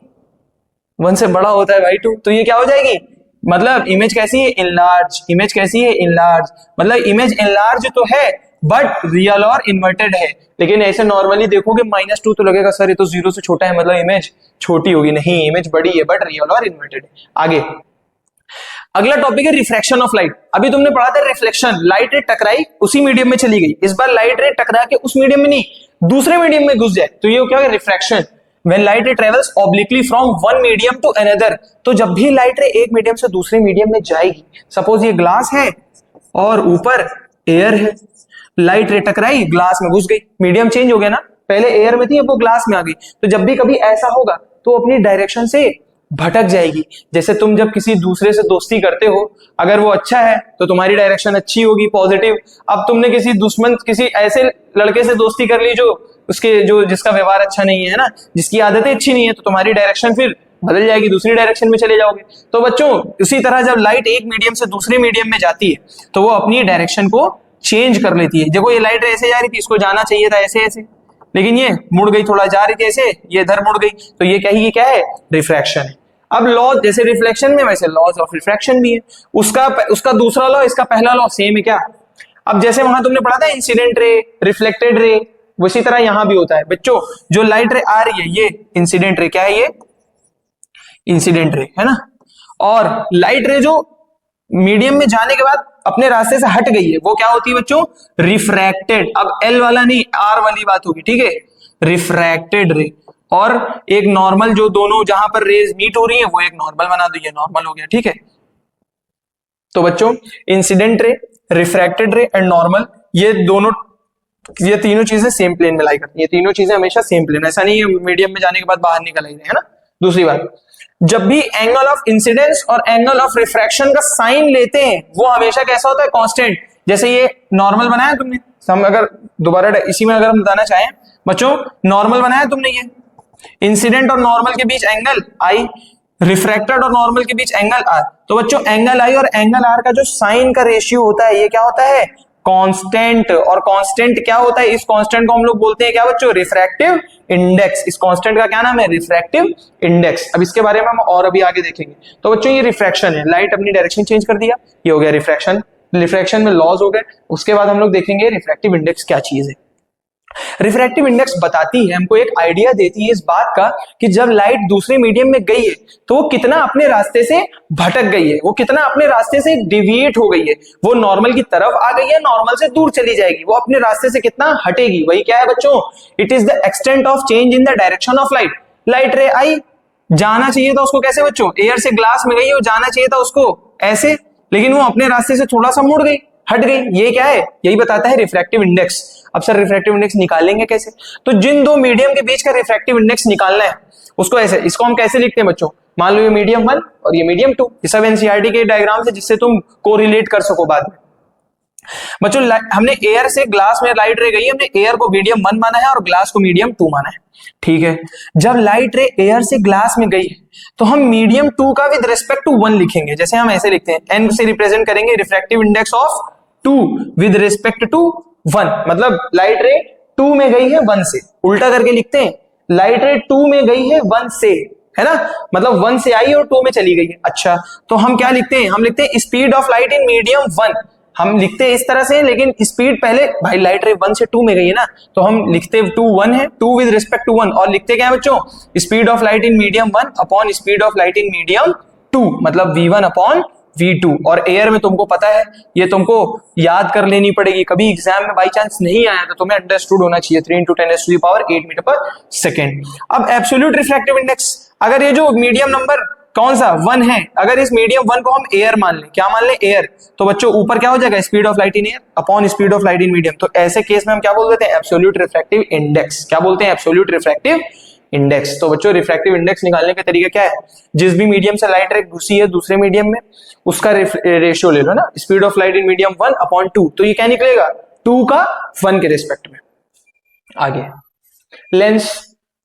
1 से बड़ा होता है भाई 2। तो ये क्या हो जाएगी, मतलब इमेज कैसी है, इनलार्ज। इमेज कैसी है, इनलार्ज, मतलब इमेज इनलार्ज तो है बट रियल और इन्वर्टेड है। लेकिन ऐसे नॉर्मली देखोगे -2 तो लगेगा सर ये तो 0 से छोटा है, मतलब इमेज छोटी होगी। नहीं, इमेज बड़ी है बट रियल और इन्वर्टेड है। आगे अगला टॉपिक है रिफ्रैक्शन ऑफ लाइट। अभी तुमने पढ़ा था रिफ्लेक्शन, लाइट रे टकराई उसी मीडियम में चली गई, इस बार लाइट रे टकरा के उस मीडियम में नहीं दूसरे मीडियम में घुस जाए तो ये क्या है, refraction. When light ray travels obliquely from one medium to another, तो जब भी लाइट रे एक मीडियम से दूसरे मीडियम में जाएगी, सपोज ये ग्लास है और ऊपर एयर है, लाइट रे टकराई, ग्लास में घुस गई, मीडियम चेंज हो गया ना, पहले एयर में थी अब वो ग्लास में आ गई। तो जब भी कभी ऐसा होगा तो अपनी डायरेक्शन से भटक जाएगी। जैसे तुम जब किसी दूसरे से दोस्ती करते हो, अगर वो अच्छा है तो तुम्हारी डायरेक्शन अच्छी होगी, पॉजिटिव। अब तुमने किसी दुश्मन, किसी ऐसे लड़के से दोस्ती कर ली जो उसके जो जिसका व्यवहार अच्छा नहीं है ना, जिसकी आदतें अच्छी नहीं है, तो तुम्हारी डायरेक्शन फिर बदल जाएगी, दूसरी डायरेक्शन में चले जाओगे। तो बच्चों उसी तरह जब लाइट एक मीडियम से दूसरे मीडियम में जाती है तो वो अपनी डायरेक्शन को चेंज कर लेती है। देखो ये लाइट रे ऐसे जा रही थी, इसको जाना चाहिए था ऐसे ऐसे, लेकिन ये मुड़ गई, थोड़ा जा रही थी ऐसे, ये इधर मुड़ गई, तो ये क्या है रिफ्रैक्शन है। अब लॉ जैसे रिफ्लेक्शन में वैसे लॉज ऑफ रिफ्रैक्शन भी है। उसका दूसरा लॉ इसका पहला लॉ सेम है क्या। अब जैसे वहां तुमने पढ़ा था इंसिडेंट रे, रिफ्लेक्टेड रे, उसी तरह यहां भी होता है बच्चों। जो लाइट रे आ रही है ये इंसिडेंट रे, क्या है ये इंसिडेंट रे है ना। और लाइट रे जो मीडियम में जाने के बाद अपने रास्ते से हट गई है वो क्या होती है बच्चों, रिफ्रैक्टेड। अब एल वाला नहीं आर वाली बात होगी, ठीक है, रिफ्रैक्टेड रे। और एक नॉर्मल, जो दोनों जहां पर रेज मीट हो रही है वो एक नॉर्मल बना दो, ये नॉर्मल हो गया, ठीक है। तो बच्चों इंसिडेंट रे, रिफ्रैक्टेड रे एंड नॉर्मल, ये तीनों चीजें सेम प्लेन में लाई करती है। ये तीनों चीजें हमेशा सेम प्लेन, ऐसा नहीं है मीडियम में जाने के बाद बाहर निकल आई है ना। दूसरी बात, जब भी एंगल ऑफ इंसिडेंस और एंगल ऑफ रिफ्रैक्शन का साइन लेते हैं वो हमेशा कैसा होता है, कांस्टेंट। जैसे ये नॉर्मल बनाया तुमने, हम अगर दोबारा इसी में अगर हम बताना चाहें बच्चों, नॉर्मल बनाया तुमने, ये इंसिडेंट और नॉर्मल के बीच एंगल आई, रिफ्रैक्टेड और नॉर्मल के बीच एंगल आर। तो बच्चों एंगल आई और एंगल आर का जो साइन का रेशियो होता है ये क्या होता है, कांस्टेंट। और कांस्टेंट क्या होता है, इस कांस्टेंट को हम लोग बोलते हैं क्या बच्चों, रिफ्रैक्टिव इंडेक्स। इस कांस्टेंट का क्या नाम है, रिफ्रैक्टिव इंडेक्स। अब इसके बारे में हम और अभी आगे देखेंगे। तो बच्चों ये रिफ्रैक्शन है, लाइट अपनी डायरेक्शन चेंज कर दिया, ये हो गया रिफ्रैक्शन। रिफ्रैक्शन में लॉज हो गए। उसके बाद हम लोग देखेंगे रिफ्रैक्टिव इंडेक्स क्या चीज है। रिफ्रैक्टिव इंडेक्स बताती है, हमको एक आइडिया देती है इस बात का कि जब लाइट दूसरे मीडियम में गई है तो वो कितना अपने रास्ते से भटक गई है, वो कितना अपने रास्ते से डिविएट हो गई है, वो नॉर्मल की तरफ आ गई है, नॉर्मल से दूर चली जाएगी, वो अपने रास्ते से कितना हटेगी। वही क्या है बच्चों, it is the extent of change in the direction of light. Light ray आई, जाना चाहिए था उसको कैसे बच्चों, एयर से ग्लास में गई, वो जाना चाहिए था उसको ऐसे, लेकिन वो अपने रास्ते से थोड़ा सा मुड़ गई, हट गई। ये क्या है, यही बताता है रिफ्रैक्टिव इंडेक्स। अब सर रिफ्रैक्टिव इंडेक्स निकालेंगे कैसे, तो जिन दो मीडियम के बीच का रिफ्रैक्टिव इंडेक्स निकालना है उसको ऐसे, इसको हम कैसे लिखते हैं बच्चों, मान लो ये मीडियम 1 और ये मीडियम 2, ये सब एनसीईआरटी के डायग्राम से जिससे तुम कोरिलेट कर सको बाद में। बच्चों हमने एयर से ग्लास में लाइट रे गई, हमने एयर को मीडियम 1 माना है और ग्लास को मीडियम 2 माना है, ठीक है। जब लाइट रे एयर से ग्लास में गई तो हम मीडियम 2 का विद रिस्पेक्ट टू 1 लिखेंगे। जैसे हम ऐसे लिखते हैं, एन से रिप्रेजेंट करेंगे refractive index of 2 with respect to 1, मतलब लाइट रे 2 में गई है 1 से। उल्टा करके लिखते हैं, लाइट रे 2 में गई है 1 से, है ना, मतलब 1 से आई और 2 में चली गई है। अच्छा, तो हम क्या लिखते हैं, हम लिखते हैं speed of light in medium 1। हम लिखते हैं इस तरह से, लेकिन स्पीड पहले, भाई लाइट रे 1 से 2 में गई है ना, तो हम लिखते 2 1 है, 2 विद रिस्पेक्ट टू 1, और लिखते क्या है बच्चों, speed of light in medium 1 upon speed of light in medium 2, मतलब v1 अपॉन v2। और एयर में तुमको पता है, ये तुमको याद कर लेनी पड़ेगी, कभी एग्जाम में बाई चांस नहीं आया तो तुम्हें अंडरस्टूड होना चाहिए, 3 × 10⁸ मीटर पर सेकेंड। अब एब्सोल्यूट रिफ्रैक्टिव इंडेक्स, अगर ये जो मीडियम नंबर कौन सा 1 है, अगर इस मीडियम 1 को हम एयर मान लें, क्या मान लें, एयर, तो बच्चों ऊपर क्या हो जाएगा, speed of light in air upon speed of light in medium. तो ऐसे केस में हम क्या बोल देते हैं, एब्सोल्यूट रिफ्रैक्टिव इंडेक्स। क्या बोलते हैं, एब्सोल्यूट रिफ्रैक्टिव इंडेक्स। तो बच्चों रिफ्रैक्टिव इंडेक्स निकालने का तरीका क्या है, जिस भी मीडियम से लाइट रे घुसी है दूसरे मीडियम में उसका रेशियो ले लो ना, speed of light in medium 1 upon 2, तो ये क्या निकलेगा, 2 का 1 के रिस्पेक्ट में। आगे लेंस,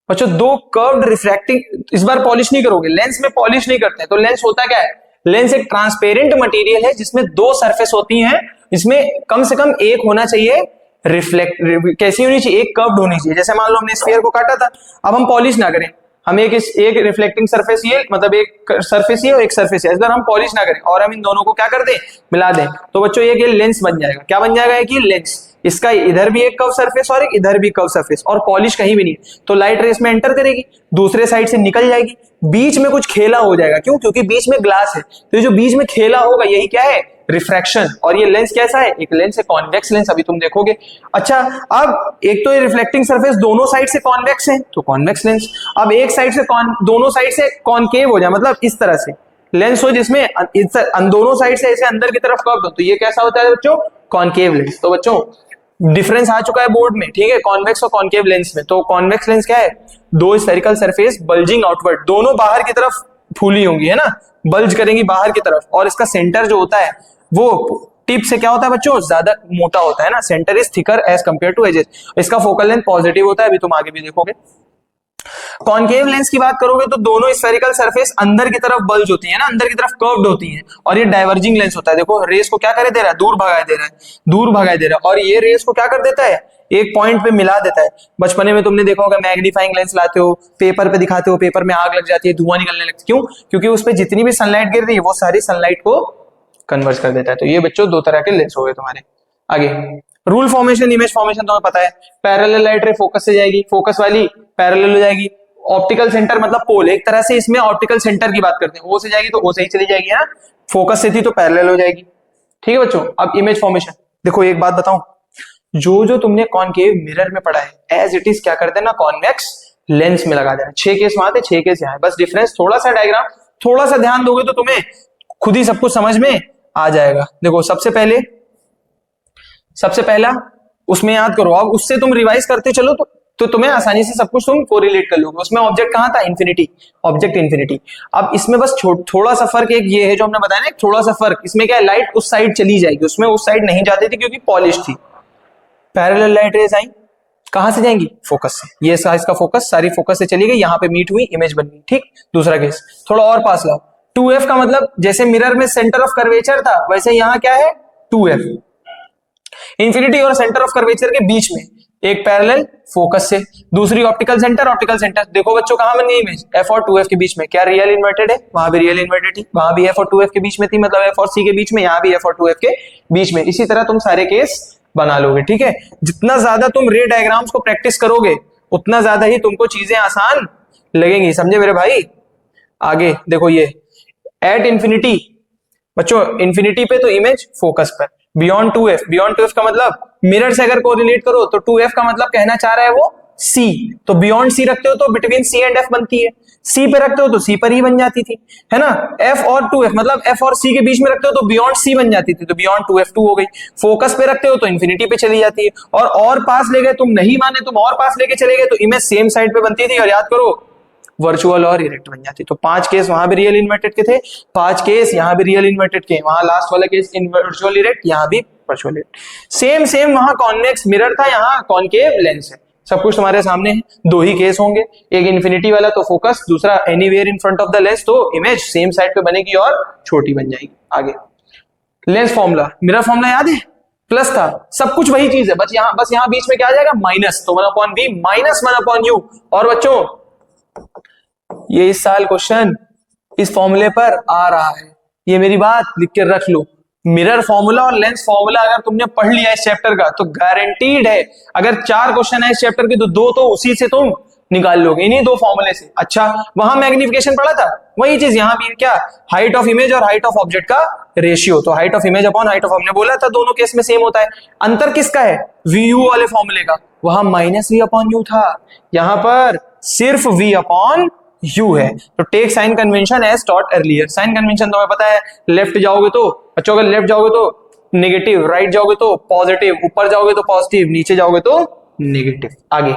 बच्चों दो कर्व्ड रिफ्रैक्टिंग, इस बार पॉलिश नहीं करोगे, लेंस में पॉलिश नहीं करते हैं। तो लेंस होता क्या है, लेंस एक ट्रांसपेरेंट मटेरियल है जिसमें 2 सरफेस होती हैं, इसमें कम से कम एक होना चाहिए रिफ्लेक्ट, कैसी होनी चाहिए, एक कर्व्ड होनी चाहिए। जैसे मान लो हमने स्फीयर को काटा था, अब हम पॉलिश ना करें, हम एक रिफ्लेक्टिंग सरफेस ये, मतलब एक सरफेस ये और एक सरफेस है, इस बार हम पॉलिश ना करें और हम इन दोनों को क्या कर दें, मिला दें, तो बच्चों ये लेंस बन जाएगा। क्या बन जाएगा, कि लेंस, इसका इधर भी एक कर्व सरफेस और एक इधर भी कर्व सरफेस, और पॉलिश कहीं भी नहीं, तो लाइट रेस में एंटर करेगी, दूसरे साइड से निकल जाएगी, बीच में कुछ खेला हो जाएगा, क्यों, क्योंकि बीच में ग्लास है, तो जो बीच में खेला होगा यही क्या है, रिफ्रैक्शन। और ये लेंस कैसा है, एक लेंस है कॉन्वेक्स लेंस, अभी तुम देखोगे। अच्छा, अब एक तो ये रिफ्लेक्टिंग सरफेस दोनों साइड से कॉन्वेक्स है तो कॉन्वेक्स लेंस, अब एक साइड से दोनों साइड से कॉनकेव हो जाए, मतलब इस तरह से लेंस हो जिसमें दोनों साइड से ऐसे अंदर की तरफ कर्व हो, तो ये कैसा होता है बच्चों, कॉनकेव लेंस। तो बच्चों डिफरेंस आ चुका है बोर्ड में, ठीक है, कॉन्वेक्स और कॉनकेव लेंस में। तो कॉन्वेक्स लेंस क्या है, 2 स्फेरिकल सरफेस बल्जिंग आउटवर्ड, दोनों बाहर की तरफ फूली होंगी, है ना, बल्ज करेंगी बाहर की तरफ, और इसका सेंटर जो होता है वो टिप से क्या होता है बच्चों, ज्यादा मोटा होता है ना, centre is thicker as compare to edges. इसका फोकल लेंथ पॉजिटिव होता है, अभी तुम आगे भी देखोगे। कॉनकेव लेंस की बात करोगे तो दोनों स्फेरिकल सरफेस अंदर की तरफ बल्ज होती है ना, अंदर की तरफ कर्व्ड होती है, और ये डाइवर्जिंग लेंस होता है। देखो रेस को क्या करे दे रहा है, दूर भगाए दे रहा है, दूर भगाए दे रहा है, और ये रेस को क्या कर देता है, एक पॉइंट पे मिला देता है। बचपने में तुमने देखा होगा मैग्नीफाइंग लेंस लाते हो, पेपर पे दिखाते हो, पेपर में आग लग जाती है, धुआं निकलने लगता है। क्यों? क्योंकि उस पे जितनी भी सनलाइट गिर रही है वो सारी सनलाइट को कन्वर्ट कर देता है। तो ये बच्चों दो तरह के लेंस हो गए तुम्हारे। आगे रूल फॉर्मेशन, इमेज फॉर्मेशन तुम्हें पता है, पैरेलल लाइट रे फोकस से जाएगी, फोकस वाली पैरेलल हो जाएगी। ऑप्टिकल सेंटर मतलब पोल, एक तरह से इसमें ऑप्टिकल सेंटर की बात करते हैं, ओ से जाएगी तो ओ से ही चली जाएगी ना, फोकस से थी तो पैरेलल हो जाएगी। ठीक है बच्चों। अब इमेज फॉर्मेशन देखो, एक बात बताऊं, जो तुमने कॉनकेव मिरर में पढ़ा है एज इट इज क्या करते हैं ना, कॉन्वेक्स लेंस में लगा देना। 6 केस वहां थे, 6 केस यहाँ है, बस डिफरेंस थोड़ा सा, डायग्राम थोड़ा सा ध्यान दोगे तो तुम्हें खुद ही सब कुछ समझ में आ जाएगा। देखो सबसे पहला उसमें याद करो, अब उससे तुम रिवाइज करते चलो तो तुम्हें आसानी से सब कुछ तुम कोरिलेट कर लोगे। उसमें ऑब्जेक्ट कहां था, इंफिनिटी, ऑब्जेक्ट इंफिनिटी। अब इसमें बस थोड़ा सा फर्क एक ये है जो हमने बताया ना, थोड़ा सा फर्क इसमें क्या है, लाइट उस साइड चली जाएगी, उसमें उस साइड नहीं जाती थी क्योंकि पॉलिश थी। पैरेलल लाइट रेज आई कहां से जाएंगी, फोकस से। ये इसका फोकस सारी फोकस से चली गई, यहां पे मीट हुई, इमेज बन गई। ठीक, दूसरा केस थोड़ा और पास लाओ। 2f का मतलब जैसे मिरर में सेंटर ऑफ कर्वेचर था वैसे यहां क्या है, 2f। इंफिनिटी और सेंटर ऑफ कर्वेचर के बीच में एक पैरेलल फोकस से, दूसरी ऑप्टिकल सेंटर। देखो बच्चों कहां बन गई इमेज, f और 2f के बीच में। क्या रियल इन्वर्टेड है, वहां भी रियल इन्वर्टेड थी, वहां भी f और 2f के बीच में थी, मतलब f और c के बीच में, यहां भी f और 2f के बीच में। इसी तरह तुम सारे केस बना लोगे। ठीक है, जितना ज्यादा तुम रे डायग्राम्स को प्रैक्टिस करोगे उतना ज्यादा ही तुमको चीजें आसान लगेंगी, समझे मेरे भाई। आगे देखो, ये एट इंफिनिटी बच्चों, इंफिनिटी पे तो इमेज फोकस पर, बियॉन्ड 2f का मतलब मिरर से अगर कोरिलेट करो तो 2f का मतलब कहना चाह रहा है वो c, तो बियॉन्ड c रखते हो तो बिटवीन c एंड f बनती है, c पे रखते हो तो c पर ही बन जाती थी, है ना। f और 2f मतलब f और c के बीच में रखते हो तो बियॉन्ड c बन जाती थी, तो बियॉन्ड 2f2 हो गई। फोकस पे रखते हो तो इंफिनिटी पे चली जाती है, और पास ले गए तुम, नहीं माने तुम और पास लेके चले गए तो इमेज सेम साइड पे बनती थी, और याद करो वर्चुअल और इरेक्ट बन जाती। तो 5 केस वहां भी रियल इन्वर्टेड के थे, 5 केस यहां भी रियल इन्वर्टेड के, वहां लास्ट वाला केस वर्चुअल इरेक्ट, यहां भी वर्चुअल इरेक्ट। सेम वहां कॉन्वेक्स मिरर था, यहां कॉनकेव लेंस है। सब कुछ तुम्हारे सामने है। 2 ही केस होंगे, एक इन्फिनिटी वाला तो फोकस, दूसरा anywhere in front of the lens, तो इमेज सेम साइड पे बनेगी और छोटी बन जाएगी। आगे लेंस फॉर्मूला, मिरर फॉर्मूला याद है, प्लस था, सब कुछ वही चीज है, बस यहां बीच में क्या आ जाएगा, माइनस, तो 1/v माइनस 1/u। और बच्चों ये इस साल क्वेश्चन इस फॉर्मूले पर आ रहा है, ये मेरी बात लिख के रख लो। मिरर फॉर्मूला और लेंस फॉर्मूला अगर तुमने पढ़ लिया इस चैप्टर का तो गारंटीड है, अगर 4 क्वेश्चन है इस चैप्टर के तो 2 तो उसी से तुम निकाल लोगे, इन्हीं 2 फॉर्मूले से। अच्छा, वहां मैग्निफिकेशन पढ़ा था, वही चीज यहां भी क्या, हाइट ऑफ इमेज और हाइट ऑफ ऑब्जेक्ट का रेशियो, तो height of image upon height of, हमने बोला था दोनों केस में सेम होता है। अंतर किसका है, VU वाले फॉर्मूले का, वहां -v/u था, यहां पर सिर्फ v/u है। तो take sign convention as taught earlier. Sign convention तुम्हें पता है, लेफ्ट जाओगे तो बच्चों, अगर लेफ्ट जाओगे तो नेगेटिव, राइट जाओगे तो पॉजिटिव, ऊपर जाओगे तो पॉजिटिव, नीचे जाओगे तो नेगेटिव। आगे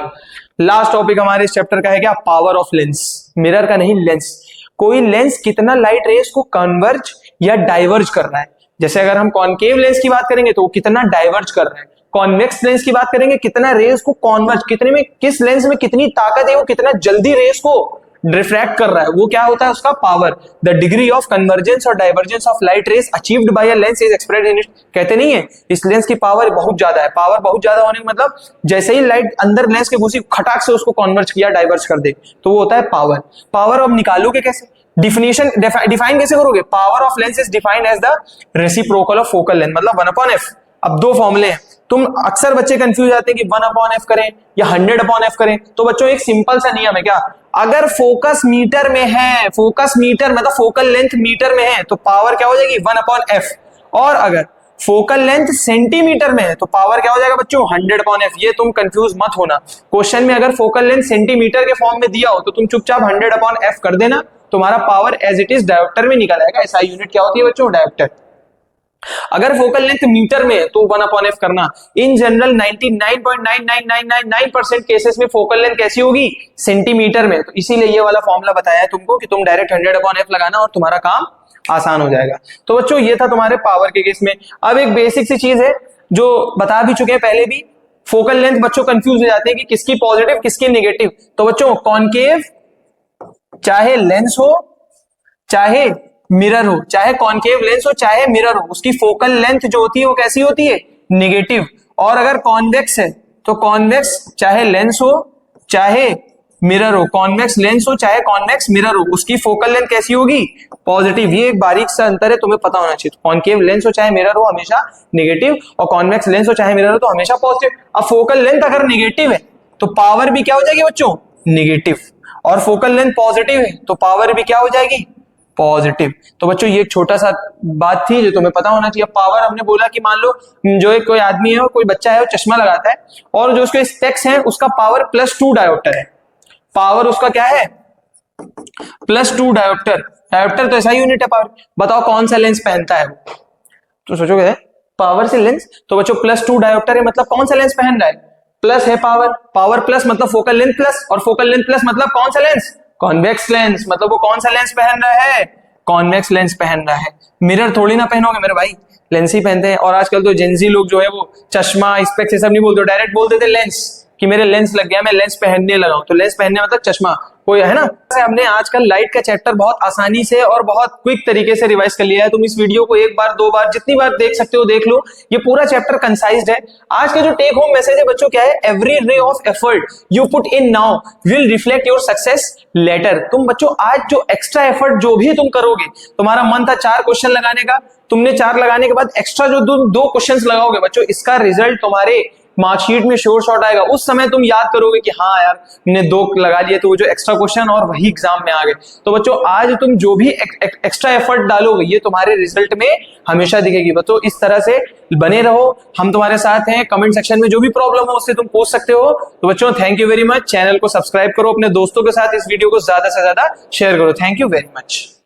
लास्ट टॉपिक हमारे इस चैप्टर का है क्या, पावर ऑफ लेंस। मिरर का नहीं, लेंस। कोई लेंस कितना लाइट रेस को कन्वर्ज या डाइवर्ज कर रहा है। जैसे अगर हम कॉनकेव लेंस की बात करेंगे तो वो कितना डाइवर्ज कर रहा है, कॉन्वेक्स लेंस की बात करेंगे कितना रेस को कॉन्वर्ज, कितने में, किस लेंस में कितनी ताकत है, वो कितना जल्दी रेस को रिफ्रैक्ट कर रहा है, वो क्या होता है उसका power. The degree of convergence और divergence of light rays achieved by a lens is expressed in it. कहते नहीं है इस लेंस की पावर बहुत ज्यादा है, पावर बहुत ज्यादा होने का मतलब जैसे ही लाइट अंदर लेंस के घुसी खटाक से उसको कन्वर्ज किया, डाइवर्ज कर दे, तो वो होता है पावर। पावर अब निकालोगे कैसे, डिफिनेशन डिफाइन कैसे करोगे, power of lens is defined as the reciprocal of focal length, मतलब 1/f। अब 2 फॉर्मूले हैं, तुम अक्सर बच्चे कंफ्यूज आते हैं कि 1/f करें या 100/f करें। तो बच्चों एक सिंपल सा नियम है, क्या, अगर फोकस मीटर में है, फोकस मीटर मतलब फोकल लेंथ मीटर में है तो पावर क्या हो जाएगी 1/f, और अगर फोकल लेंथ सेंटीमीटर में है तो पावर क्या हो जाएगा बच्चों 100/f। ये तुम कंफ्यूज मत होना, क्वेश्चन में अगर फोकल लेंथ सेंटीमीटर के फॉर्म में दिया हो तो तुम चुपचाप 100/f कर देना, तुम्हारा power as it is diopter में निकल आएगा। SI यूनिट क्या होती है बच्चों, डायोप्टर। अगर फोकल लेंथ मीटर में है तो 1/f करना। इन जनरल 99.99999% केसेस में फोकल लेंथ कैसी होगी, सेंटीमीटर में, तो इसीलिए ये वाला फॉर्मूला बताया है तुमको कि तुम डायरेक्ट 100/f लगाना और तुम्हारा काम आसान हो जाएगा। तो बच्चों ये था तुम्हारे पावर के केस में। अब एक बेसिक सी चीज है जो बता भी चुके हैं पहले भी, फोकल लेंथ बच्चों कंफ्यूज हो जाते हैं कि किसकी पॉजिटिव किसकी नेगेटिव। तो बच्चों कॉनकेव चाहे लेंस हो चाहे मिरर हो, चाहे कॉनकेव लेंस हो चाहे मिरर हो, उसकी फोकल लेंथ जो होती है वो कैसी होती है, नेगेटिव। और अगर कॉन्वेक्स है तो कॉन्वेक्स चाहे लेंस हो चाहे मिरर हो, कॉन्वेक्स लेंस हो चाहे कॉन्वेक्स मिरर हो, उसकी फोकल लेंथ कैसी होगी, पॉजिटिव। ये एक बारीक सा अंतर है, तुम्हें पता होना चाहिए। कॉनकेव लेंस हो चाहे मिरर हो हमेशा नेगेटिव, और कॉन्वेक्स लेंस हो चाहे मिरर हो तो हमेशा पॉजिटिव। अब फोकल लेंथ अगर नेगेटिव है तो पावर भी क्या हो जाएगी बच्चों, नेगेटिव, और फोकल लेंथ पॉजिटिव है तो पावर भी क्या हो जाएगी, पॉजिटिव। तो बच्चों ये एक छोटा सा बात थी जो तुम्हें पता होना चाहिए। पावर हमने बोला कि मान लो जो एक कोई आदमी है, कोई बच्चा है, वो चश्मा लगाता है और जो उसके स्पेक्स हैं उसका पावर +2 डायोप्टर है। पावर उसका क्या है, +2 डायोप्टर। डायोप्टर तो ऐसा यूनिट है पावर। बताओ कौन सा लेंस पहनता है वो, तो सोचोगे पावर से लेंस, तो बच्चों +2 डायोप्टर है, मतलब कौन सा लेंस पहन रहा है, प्लस है पावर, पावर प्लस मतलब फोकल लेंथ प्लस, और फोकल लेंथ प्लस मतलब कौन सा लेंस, कॉन्वेक्स लेंस, मतलब वो कौन सा लेंस पहन रहा है, कॉन्वेक्स लेंस पहन रहा है। मिरर थोड़ी ना पहनोगे मेरे भाई, लेंस ही पहनते हैं। और आजकल तो जेंजी लोग जो है वो चश्मा स्पेक्स ये सब नहीं बोलते, डायरेक्ट बोल देते लेंस, कि मेरे लेंस लग गया, मैं लेंस पहनने लगा हूं। तो लेंस पहनने मतलब चश्मा, कोई है ना। हमने आजकल लाइट का चैप्टर बहुत आसानी से और बहुत क्विक तरीके से रिवाइज कर लिया है। तुम इस वीडियो को एक बार दो बार जितनी बार देख सकते हो देख लो, ये पूरा चैप्टर कंसाइज्ड है। आज का जो टेक होम मैसेज है बच्चों क्या है, every ray of effort you put in now will reflect your success later. तुम बच्चों आज जो एक्स्ट्रा एफर्ट जो भी तुम करोगे, तुम्हारा मन था 4 क्वेश्चन लगाने का, तुमने 4 लगाने के बाद एक्स्ट्रा जो 2 क्वेश्चन लगाओगे बच्चों, इसका रिजल्ट तुम्हारे मार्कशीट में श्योर शॉट आएगा। उस समय तुम याद करोगे कि हाँ यार मैंने 2 लगा लिए, तो वो जो एक्स्ट्रा क्वेश्चन और वही एग्जाम में आ गए। तो बच्चों आज तुम जो भी एक्स्ट्रा एफर्ट डालोगे ये तुम्हारे रिजल्ट में हमेशा दिखेगी। बच्चों इस तरह से बने रहो, हम तुम्हारे साथ हैं। कमेंट सेक्शन में जो भी प्रॉब्लम हो उससे तुम पूछ सकते हो। तो बच्चों thank you very much. Channel को सब्सक्राइब करो, अपने दोस्तों के साथ इस वीडियो को ज्यादा से ज्यादा शेयर करो। Thank you very much.